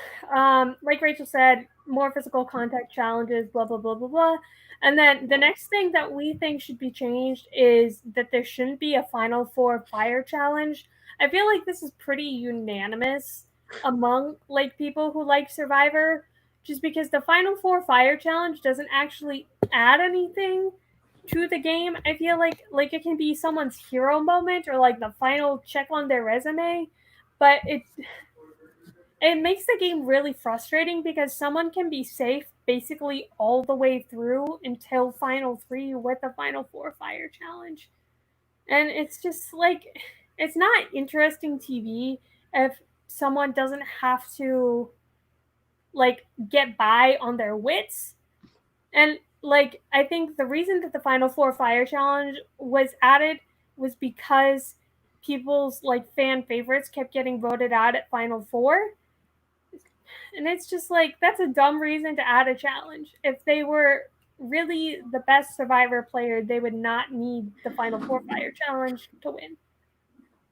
like Rachel said, more physical contact challenges, blah, blah, blah, blah, blah. And then the next thing that we think should be changed is that there shouldn't be a Final Four fire challenge. I feel like this is pretty unanimous among like people who like Survivor, just because the Final Four fire challenge doesn't actually add anything to the game. I feel like it can be someone's hero moment or like the final check on their resume, but it makes the game really frustrating because someone can be safe basically all the way through until Final 3 with the Final 4 fire challenge. And it's just like, it's not interesting TV if someone doesn't have to like get by on their wits. And like, I think the reason that the Final 4 fire challenge was added was because people's like fan favorites kept getting voted out at Final 4. And it's just like, that's a dumb reason to add a challenge. If they were really the best Survivor player, they would not need the Final 4 fire challenge to win.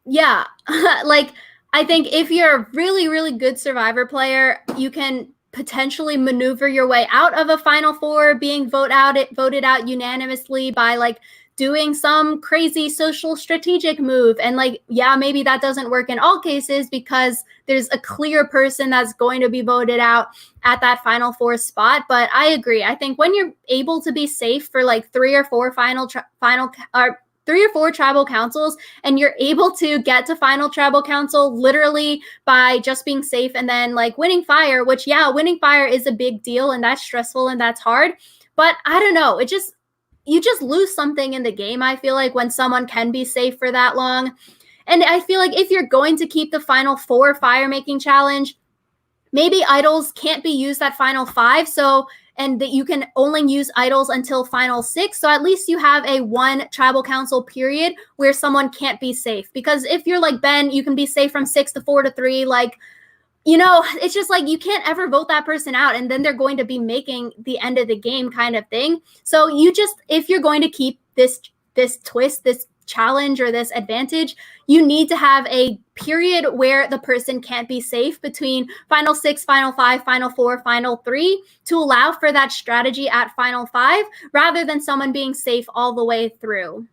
Yeah. Like, I think if you're a really, really good Survivor player, you can potentially maneuver your way out of a Final Four being voted out unanimously by like doing some crazy social strategic move. And like, yeah, maybe that doesn't work in all cases because there's a clear person that's going to be voted out at that Final Four spot. But I agree. I think when you're able to be safe for like 3 or 4 3 or 4 tribal councils, and you're able to get to final tribal council literally by just being safe and then like winning fire, which winning fire is a big deal and that's stressful and that's hard. But I don't know, you just lose something in the game, I feel like, when someone can be safe for that long. And I feel like if you're going to keep the final 4 fire making challenge, maybe idols can't be used at final 5, and that you can only use idols until final 6. So at least you have a 1 tribal council period where someone can't be safe. Because if you're like Ben, you can be safe from 6 to 4 to 3. Like, it's just like you can't ever vote that person out, and then they're going to be making the end of the game kind of thing. So if you're going to keep this twist, this challenge or this advantage, you need to have a period where the person can't be safe between final 6, final 5, final 4, final 3 to allow for that strategy at final 5 rather than someone being safe all the way through.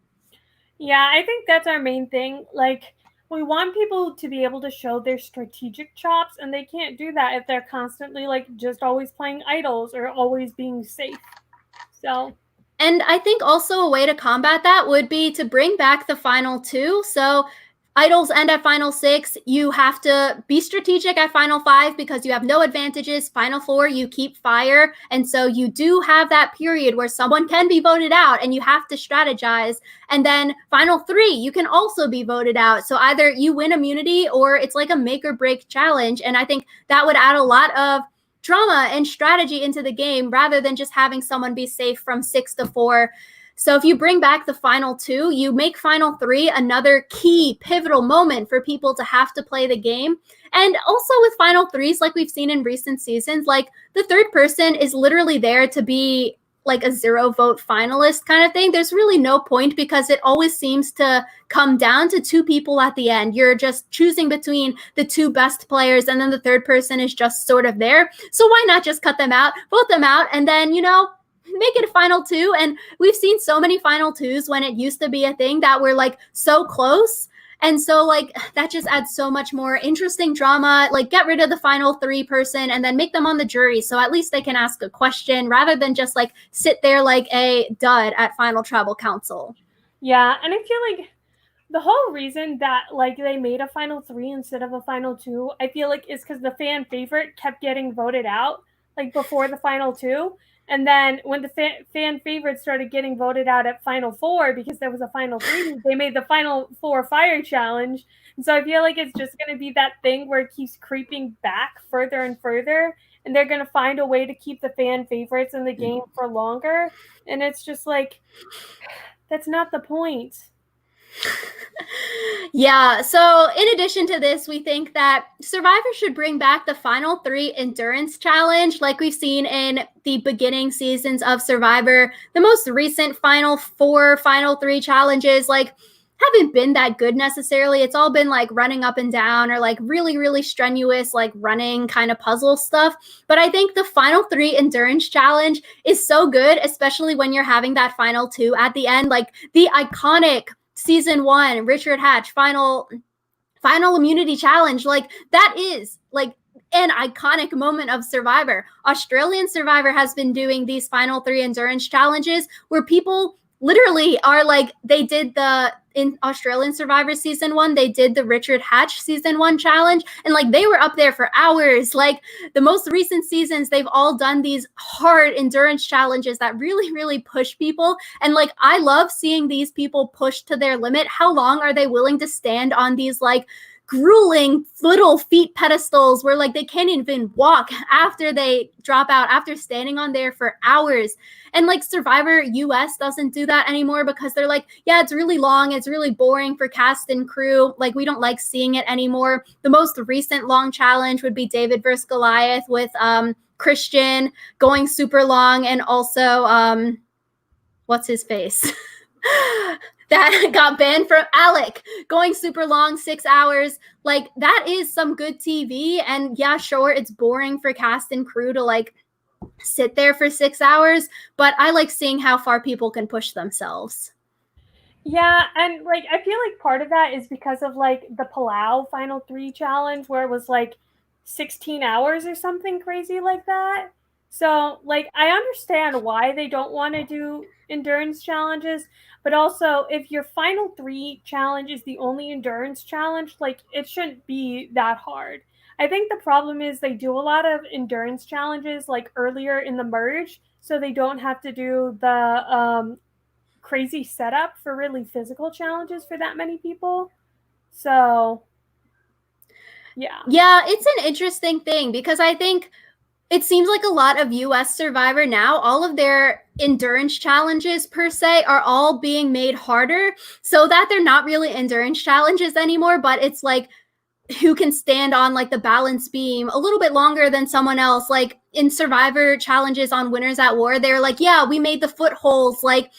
Yeah, I think that's our main thing. Like, we want people to be able to show their strategic chops, and they can't do that if they're constantly like just always playing idols or always being safe. So, and I think also a way to combat that would be to bring back the final 2. So idols end at final 6. You have to be strategic at final 5 because you have no advantages. Final 4, you keep fire. And so you do have that period where someone can be voted out and you have to strategize. And then final 3, you can also be voted out. So either you win immunity or it's like a make or break challenge. And I think that would add a lot of drama and strategy into the game rather than just having someone be safe from 6 to 4. So if you bring back the final 2, you make final 3 another key pivotal moment for people to have to play the game. And also with final 3s, like we've seen in recent seasons, like the third person is literally there to be like a 0 vote finalist kind of thing. There's really no point because it always seems to come down to 2 people at the end. You're just choosing between the 2 best players and then the third person is just sort of there. So why not just cut them out, vote them out, and then, make it a final 2. And we've seen so many final 2s when it used to be a thing that were like so close. And so like that just adds so much more interesting drama. Like get rid of the final 3 person and then make them on the jury. So at least they can ask a question rather than just like sit there like a dud at final tribal council. Yeah. And I feel like the whole reason that like they made a final 3 instead of a final 2, I feel like is because the fan favorite kept getting voted out like before the final 2. And then when the fan favorites started getting voted out at final 4 because there was a final 3, they made the final 4 fire challenge. And so I feel like it's just going to be that thing where it keeps creeping back further and further. And they're going to find a way to keep the fan favorites in the game for longer. And it's just like, that's not the point. Yeah, so in addition to this, we think that Survivor should bring back the final 3 endurance challenge like we've seen in the beginning seasons of Survivor. The most recent final 4, final 3 challenges like haven't been that good necessarily. It's all been like running up and down or like really, really strenuous, like running kind of puzzle stuff. But I think the final 3 endurance challenge is so good, especially when you're having that final 2 at the end, like the iconic season 1 Richard Hatch final immunity challenge. Like that is like an iconic moment of Survivor. Australian Survivor has been doing these final 3 endurance challenges where people literally are like, they did in Australian Survivor season 1, they did the Richard Hatch season 1 challenge, and like they were up there for hours. Like the most recent seasons, they've all done these hard endurance challenges that really, really push people. And like I love seeing these people push to their limit. How long are they willing to stand on these like grueling little feet pedestals where like they can't even walk after they drop out after standing on there for hours? And like Survivor US doesn't do that anymore because they're like, yeah, it's really long, it's really boring for cast and crew, like we don't like seeing it anymore. The most recent long challenge would be David versus Goliath with Christian going super long, and also what's his face that got banned from Alec going super long, 6 hours. Like that is some good TV. And yeah, sure, it's boring for cast and crew to like sit there for 6 hours, but I like seeing how far people can push themselves. Yeah, and like I feel like part of that is because of like the Palau final 3 challenge where it was like 16 hours or something crazy like that. So, like, I understand why they don't want to do endurance challenges, but also if your final 3 challenge is the only endurance challenge, like, it shouldn't be that hard. I think the problem is they do a lot of endurance challenges like earlier in the merge, so they don't have to do the crazy setup for really physical challenges for that many people. So, yeah. Yeah, it's an interesting thing because I think it seems like a lot of US Survivor now, all of their endurance challenges per se are all being made harder so that they're not really endurance challenges anymore, but it's like who can stand on like the balance beam a little bit longer than someone else. Like in Survivor challenges on Winners at War, they're like, yeah, we made the footholds like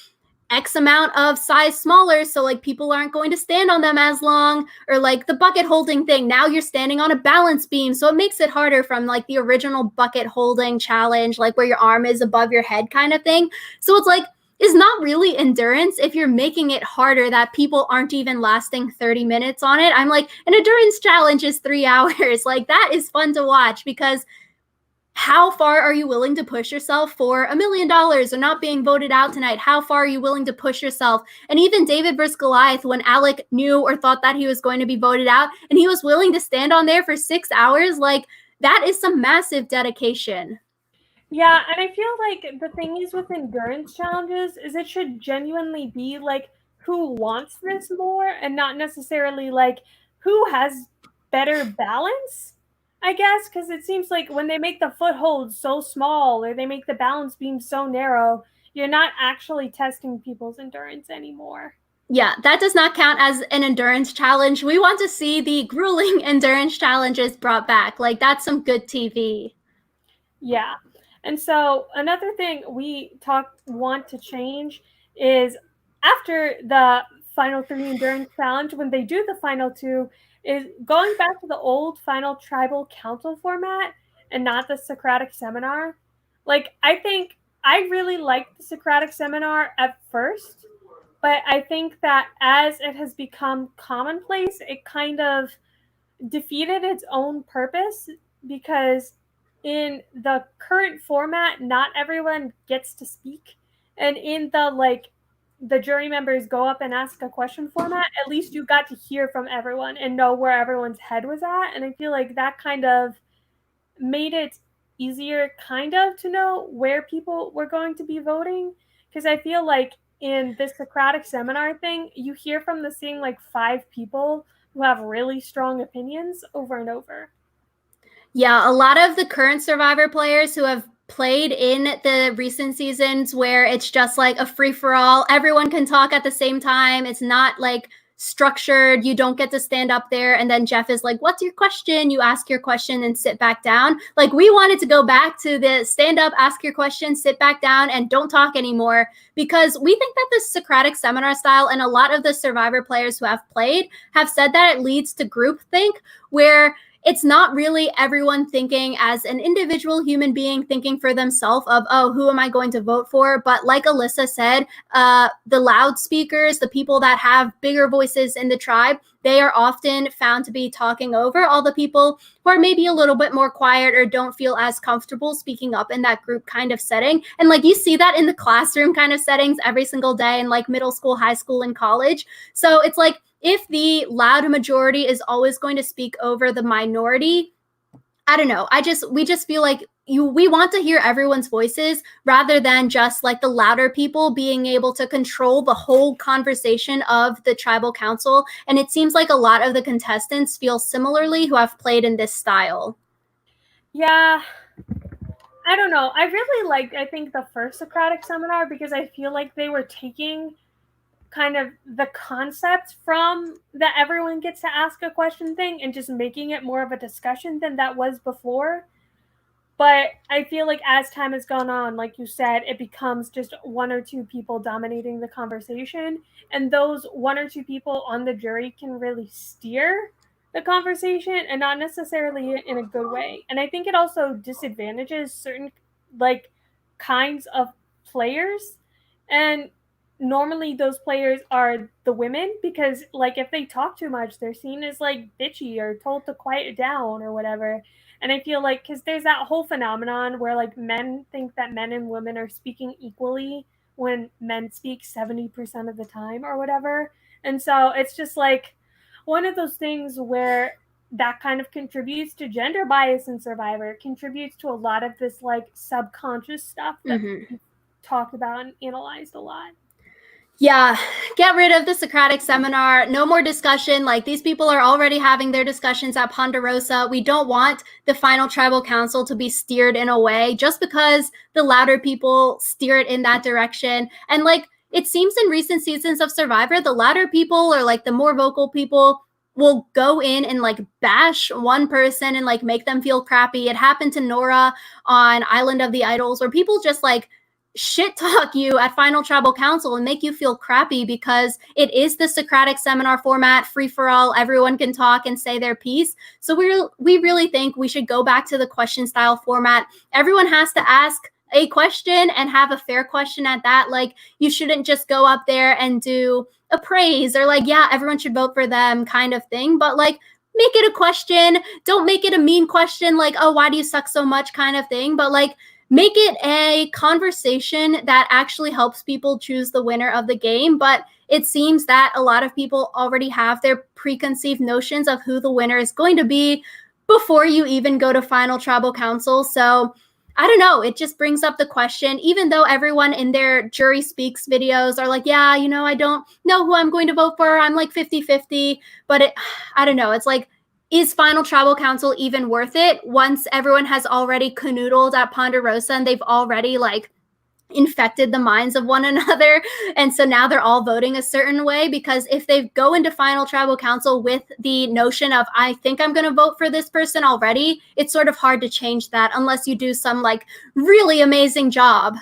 X amount of size smaller, so like people aren't going to stand on them as long, or like the bucket holding thing. Now you're standing on a balance beam, so it makes it harder from like the original bucket holding challenge, like where your arm is above your head kind of thing. So it's like, is not really endurance if you're making it harder that people aren't even lasting 30 minutes on it. I'm like, an endurance challenge is 3 hours. Like that is fun to watch because how far are you willing to push yourself for $1 million or not being voted out tonight? How far are you willing to push yourself? And even David versus Goliath, when Alec knew or thought that he was going to be voted out and he was willing to stand on there for 6 hours, like that is some massive dedication. Yeah, and I feel like the thing is with endurance challenges is it should genuinely be like who wants this more and not necessarily like who has better balance. I guess because it seems like when they make the footholds so small or they make the balance beam so narrow, you're not actually testing people's endurance anymore. Yeah, that does not count as an endurance challenge. We want to see the grueling endurance challenges brought back. Like, that's some good TV. Yeah. And so another thing we want to change is after the final 3 endurance challenge, when they do the final 2, is going back to the old final tribal council format and not the Socratic seminar. Like I think I really liked the Socratic seminar at first, but I think that as it has become commonplace, it kind of defeated its own purpose because in the current format not everyone gets to speak, and in the like the jury members go up and ask a question format, at least you got to hear from everyone and know where everyone's head was at, and I feel like that kind of made it easier kind of to know where people were going to be voting, because I feel like in this Socratic seminar thing you hear from the same like 5 people who have really strong opinions over and over. Yeah, a lot of the current Survivor players who have played in the recent seasons where it's just like a free for all, everyone can talk at the same time. It's not like structured. You don't get to stand up there and then Jeff is like, "What's your question?" You ask your question and sit back down. Like we wanted to go back to the stand up, ask your question, sit back down and don't talk anymore because we think that the Socratic seminar style and a lot of the Survivor players who have played have said that it leads to groupthink where it's not really everyone thinking as an individual human being thinking for themselves of, oh, who am I going to vote for? But like Alyssa said, the loudspeakers, the people that have bigger voices in the tribe, they are often found to be talking over all the people who are maybe a little bit more quiet or don't feel as comfortable speaking up in that group kind of setting. And like you see that in the classroom kind of settings every single day in like middle school, high school, and college. So it's like if the loud majority is always going to speak over the minority, I don't know. We just feel like we want to hear everyone's voices rather than just like the louder people being able to control the whole conversation of the tribal council. And it seems like a lot of the contestants feel similarly who have played in this style. Yeah, I don't know. I really liked, I think, the first Socratic seminar because I feel like they were taking kind of the concept from the everyone gets to ask a question thing and just making it more of a discussion than that was before. But I feel like as time has gone on, like you said, it becomes just 1 or 2 people dominating the conversation. And those 1 or 2 people on the jury can really steer the conversation and not necessarily in a good way. And I think it also disadvantages certain like kinds of players. And normally those players are the women because like if they talk too much, they're seen as like bitchy or told to quiet down or whatever. And I feel like, because there's that whole phenomenon where like men think that men and women are speaking equally when men speak 70% of the time or whatever. And so it's just like one of those things where that kind of contributes to gender bias in Survivor, contributes to a lot of this like subconscious stuff that we've talked about and analyzed a lot. Yeah, get rid of the Socratic seminar. No more discussion. Like, these people are already having their discussions at Ponderosa. We don't want the final tribal council to be steered in a way just because the louder people steer it in that direction. And like, it seems in recent seasons of Survivor, the louder people or like the more vocal people will go in and like bash one person and like make them feel crappy. It happened to Nora on Island of the Idols, where people just like shit talk you at Final Tribal Council and make you feel crappy because it is the Socratic seminar format, free for all. Everyone can talk and say their piece. So we really think we should go back to the question style format. Everyone has to ask a question and have a fair question at that. Like, you shouldn't just go up there and do a praise or like, yeah, everyone should vote for them kind of thing. But like, make it a question. Don't make it a mean question like, oh, why do you suck so much kind of thing. But like, make it a conversation that actually helps people choose the winner of the game. But it seems that a lot of people already have their preconceived notions of who the winner is going to be before you even go to Final Tribal Council. So I don't know. It just brings up the question, even though everyone in their Jury Speaks videos are like, yeah, you know, I don't know who I'm going to vote for. I'm like 50-50. But I don't know. It's like, is Final Tribal Council even worth it once everyone has already canoodled at Ponderosa and they've already like infected the minds of one another? And so now they're all voting a certain way, because if they go into Final Tribal Council with the notion of, I think I'm going to vote for this person already, it's sort of hard to change that unless you do some like really amazing job.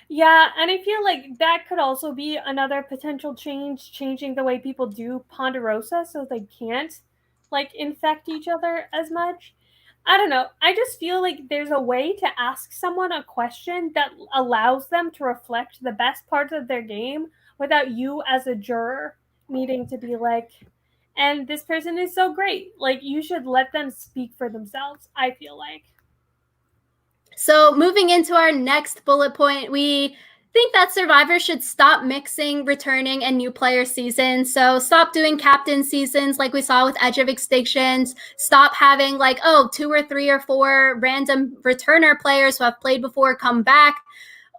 Yeah, and I feel like that could also be another potential change, changing the way people do Ponderosa so they can't like infect each other as much. I don't know. I just feel like there's a way to ask someone a question that allows them to reflect the best parts of their game without you as a juror needing to be like, and this person is so great. Like, you should let them speak for themselves, I feel like. So moving into our next bullet point, we think that Survivor should stop mixing returning and new player seasons. So stop doing captain seasons like we saw with Edge of Extinctions. Stop having like, oh, 2 or 3 or 4 random returner players who have played before come back,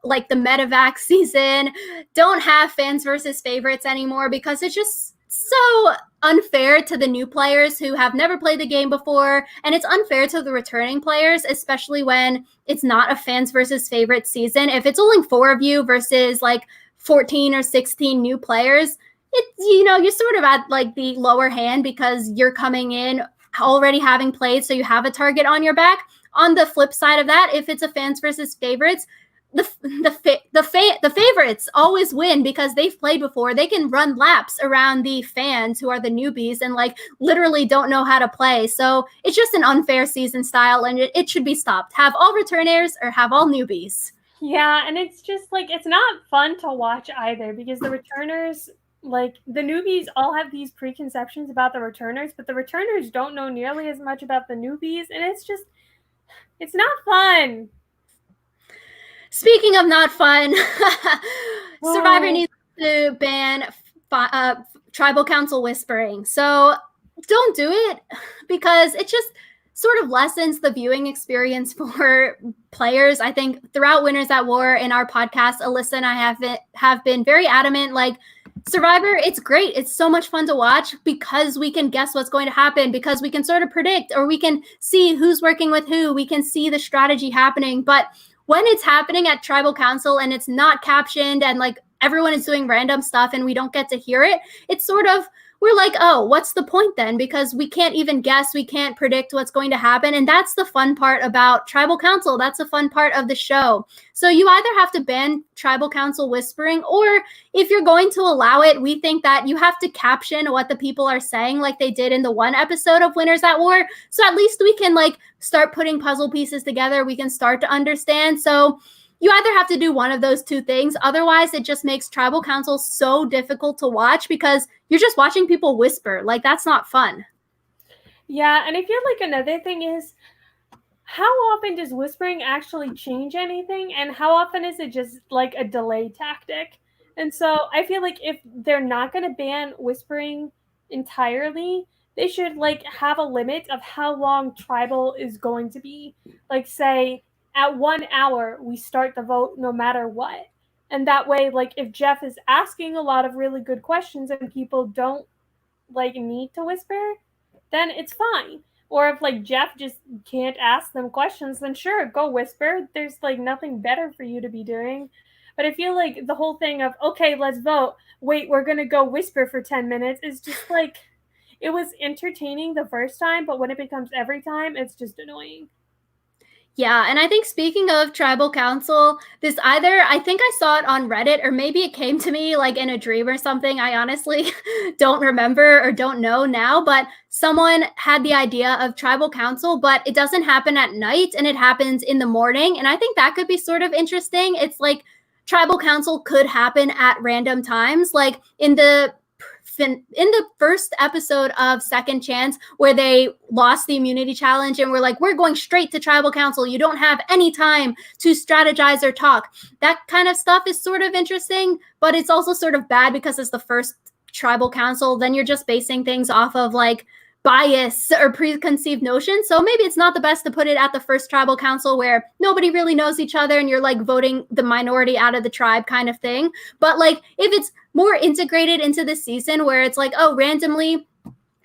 like the medevac season. Don't have fans versus favorites anymore, because it's just so unfair to the new players who have never played the game before, and it's unfair to the returning players, especially when it's not a fans versus favorite season. If it's only 4 of you versus like 14 or 16 new players, it's, you know, you're sort of at like the lower hand because you're coming in already having played, so you have a target on your back. On the flip side of that, if it's a fans versus favorites, the favorites always win because they've played before. They can run laps around the fans who are the newbies and like literally don't know how to play. So it's just an unfair season style, and it should be stopped. Have all returners or have all newbies. Yeah, and it's just like, it's not fun to watch either, because the returners, like the newbies, all have these preconceptions about the returners, but the returners don't know nearly as much about the newbies, and it's not fun. Speaking of not fun, Survivor needs to ban tribal council whispering. So don't do it, because it just sort of lessens the viewing experience for players. I think throughout Winners at War in our podcast, Alyssa and I have been very adamant, like, Survivor, it's great. It's so much fun to watch because we can guess what's going to happen, because we can sort of predict, or we can see who's working with who. We can see the strategy happening. But when it's happening at Tribal Council and it's not captioned and like everyone is doing random stuff and we don't get to hear it, it's sort of, we're like, oh, what's the point then? Because we can't even guess, we can't predict what's going to happen. And that's the fun part about Tribal Council. That's the fun part of the show. So you either have to ban Tribal Council whispering, or if you're going to allow it, we think that you have to caption what the people are saying, like they did in the one episode of Winners at War. So at least we can like start putting puzzle pieces together. We can start to understand. So you either have to do one of those two things. Otherwise, it just makes Tribal Council so difficult to watch because you're just watching people whisper. Like, that's not fun. Yeah, and I feel like another thing is, how often does whispering actually change anything, and how often is it just like a delay tactic? And so I feel like if they're not going to ban whispering entirely, they should like have a limit of how long tribal is going to be. Like, say at 1 hour we start the vote no matter what. And that way, like, if Jeff is asking a lot of really good questions and people don't like need to whisper, then it's fine. Or if like Jeff just can't ask them questions, then sure, go whisper. There's like nothing better for you to be doing. But I feel like the whole thing of, okay, let's vote. Wait, we're going to go whisper for 10 minutes is just like, it was entertaining the first time, but when it becomes every time, it's just annoying. Yeah, and I think speaking of tribal council, I think I saw it on Reddit or maybe it came to me like in a dream or something. I honestly don't remember or don't know now, but someone had the idea of tribal council, but it doesn't happen at night and it happens in the morning. And I think that could be sort of interesting. It's like tribal council could happen at random times, like in the first episode of Second Chance, where they lost the immunity challenge and were like, we're going straight to tribal council. You don't have any time to strategize or talk. That kind of stuff is sort of interesting, but it's also sort of bad because it's the first tribal council. Then you're just basing things off of like bias or preconceived notions. So maybe it's not the best to put it at the first tribal council where nobody really knows each other and you're like voting the minority out of the tribe kind of thing. But like if it's more integrated into the season where it's like, oh, randomly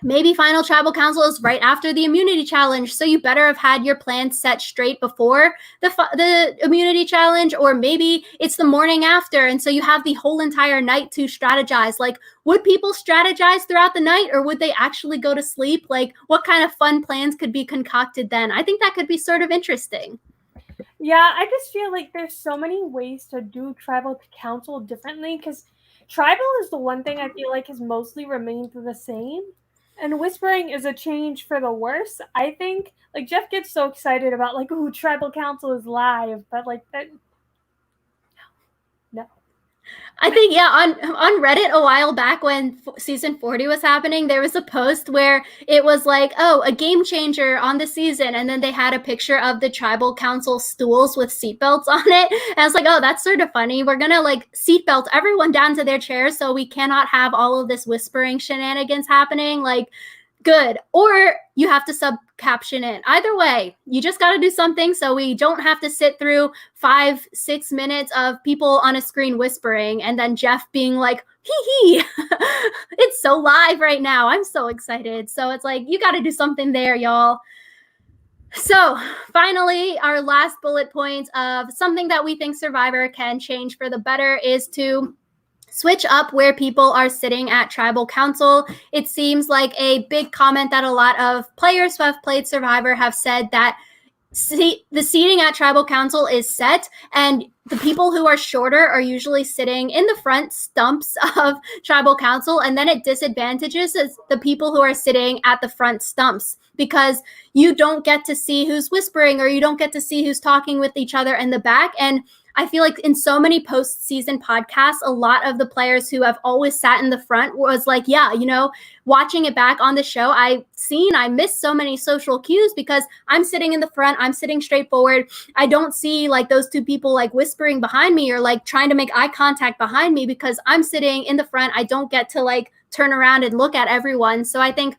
maybe final tribal council is right after the immunity challenge, so you better have had your plan set straight before the immunity challenge, or maybe it's the morning after and so you have the whole entire night to strategize. Like, would people strategize throughout the night or would they actually go to sleep? Like, what kind of fun plans could be concocted then? I think that could be sort of interesting. Yeah, I just feel like there's so many ways to do tribal council differently, because tribal is the one thing I feel like has mostly remained the same. And whispering is a change for the worse, I think. Like, Jeff gets so excited about, like, ooh, tribal council is live, but, like, that. No. I think yeah, on Reddit a while back when season 40 was happening, there was a post where it was like, "Oh, a game changer on the season," and then they had a picture of the tribal council stools with seatbelts on it. And I was like, "Oh, that's sort of funny. We're gonna like seatbelt everyone down to their chairs so we cannot have all of this whispering shenanigans happening." Like, good. Or you have to sub caption it. Either way, you just got to do something so we don't have to sit through 5-6 minutes of people on a screen whispering and then Jeff being like, hee hee, it's so live right now. I'm so excited. So it's like, you got to do something there, y'all. So finally, our last bullet point of something that we think Survivor can change for the better is to switch up where people are sitting at tribal council. It seems like a big comment that a lot of players who have played Survivor have said that the seating at tribal council is set and the people who are shorter are usually sitting in the front stumps of tribal council, and then it disadvantages the people who are sitting at the front stumps because you don't get to see who's whispering or you don't get to see who's talking with each other in the back. And I feel like in so many postseason podcasts, a lot of the players who have always sat in the front was like, yeah, you know, watching it back on the show, I missed so many social cues because I'm sitting in the front, I'm sitting straight forward. I don't see like those two people like whispering behind me or like trying to make eye contact behind me because I'm sitting in the front. I don't get to like turn around and look at everyone. So I think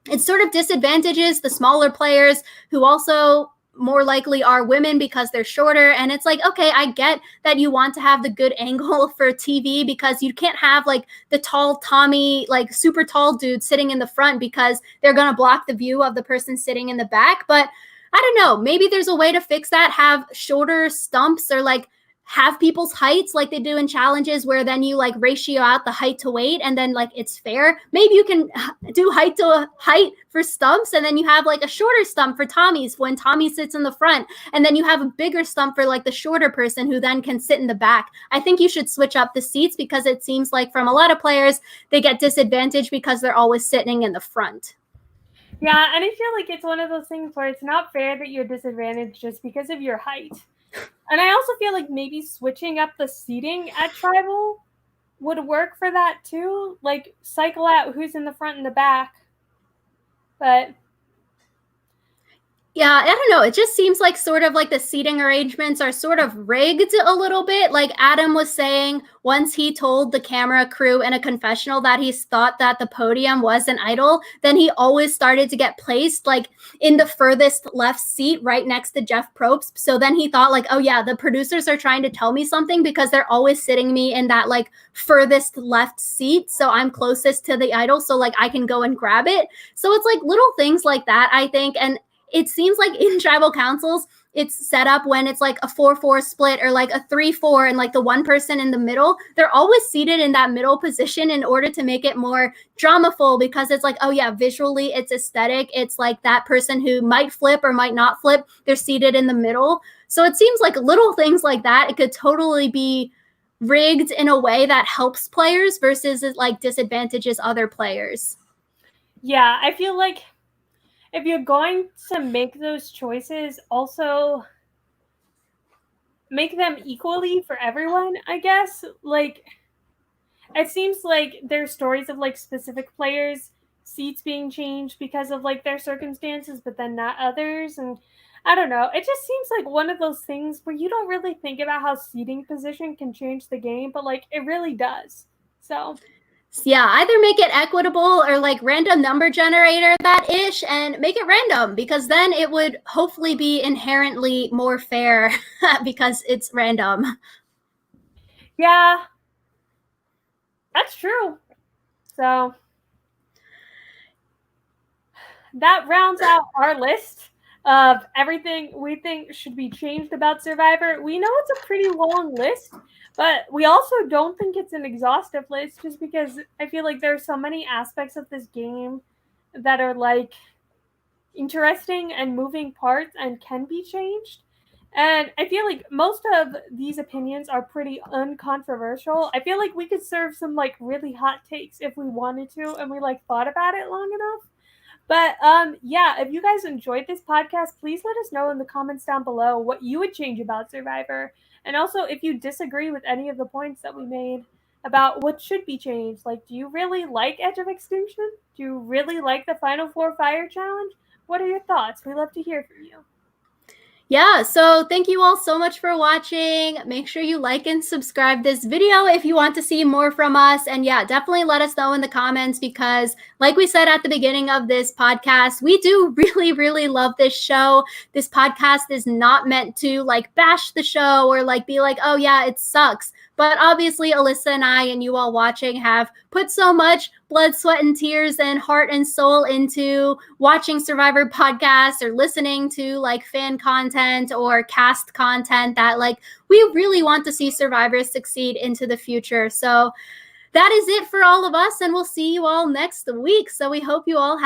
it sort of disadvantages the smaller players who also more likely are women because they're shorter. And it's like, okay, I get that you want to have the good angle for TV because you can't have like the tall Tommy, like super tall dude sitting in the front because they're going to block the view of the person sitting in the back. But I don't know, maybe there's a way to fix that, have shorter stumps or like have people's heights like they do in challenges where then you like ratio out the height to weight and then like it's fair. Maybe you can do height to height for stumps and then you have like a shorter stump for Tommy's when Tommy sits in the front and then you have a bigger stump for like the shorter person who then can sit in the back. I think you should switch up the seats because it seems like from a lot of players they get disadvantaged because they're always sitting in the front. Yeah, and I feel like it's one of those things where it's not fair that you're disadvantaged just because of your height. And I also feel like maybe switching up the seating at tribal would work for that too. Like, cycle out who's in the front and the back. But Yeah, I don't know. It just seems like sort of like the seating arrangements are sort of rigged a little bit. Like Adam was saying, once he told the camera crew in a confessional that he thought that the podium was an idol, then he always started to get placed like in the furthest left seat right next to Jeff Probst. So then he thought like, oh yeah, the producers are trying to tell me something because they're always sitting me in that like furthest left seat. So I'm closest to the idol. So like I can go and grab it. So it's like little things like that, I think. And it seems like in tribal councils, it's set up when it's like a 4-4 split or like a 3-4 and like the one person in the middle, they're always seated in that middle position in order to make it more dramaful because it's like, oh yeah, visually it's aesthetic. It's like that person who might flip or might not flip, they're seated in the middle. So it seems like little things like that, it could totally be rigged in a way that helps players versus it like disadvantages other players. Yeah, I feel like if you're going to make those choices, also make them equally for everyone, I guess. Like, it seems like there's stories of like specific players' seats being changed because of like their circumstances, but then not others. And I don't know. It just seems like one of those things where you don't really think about how seating position can change the game, but like it really does. So yeah, either make it equitable or like random number generator that ish and make it random because then it would hopefully be inherently more fair because it's random. yeah, that's true. So that rounds out our list of everything we think should be changed about Survivor. We know it's a pretty long list, but we also don't think it's an exhaustive list just because I feel like there are so many aspects of this game that are like interesting and moving parts and can be changed. And I feel like most of these opinions are pretty uncontroversial. I feel like we could serve some like really hot takes if we wanted to and we like thought about it long enough. But yeah, if you guys enjoyed this podcast, please let us know in the comments down below what you would change about Survivor. And also if you disagree with any of the points that we made about what should be changed. Like, do you really like Edge of Extinction? Do you really like the Final Four Fire Challenge? What are your thoughts? We love to hear from you. Yeah, so thank you all so much for watching. Make sure you like and subscribe this video if you want to see more from us. And yeah, definitely let us know in the comments because like we said at the beginning of this podcast, we do really, really love this show. This podcast is not meant to like bash the show or like be like, oh yeah, it sucks. But obviously, Alyssa and I and you all watching have put so much blood, sweat, and tears and heart and soul into watching Survivor podcasts or listening to like fan content or cast content that like we really want to see Survivors succeed into the future. So that is it for all of us, and we'll see you all next week. So we hope you all have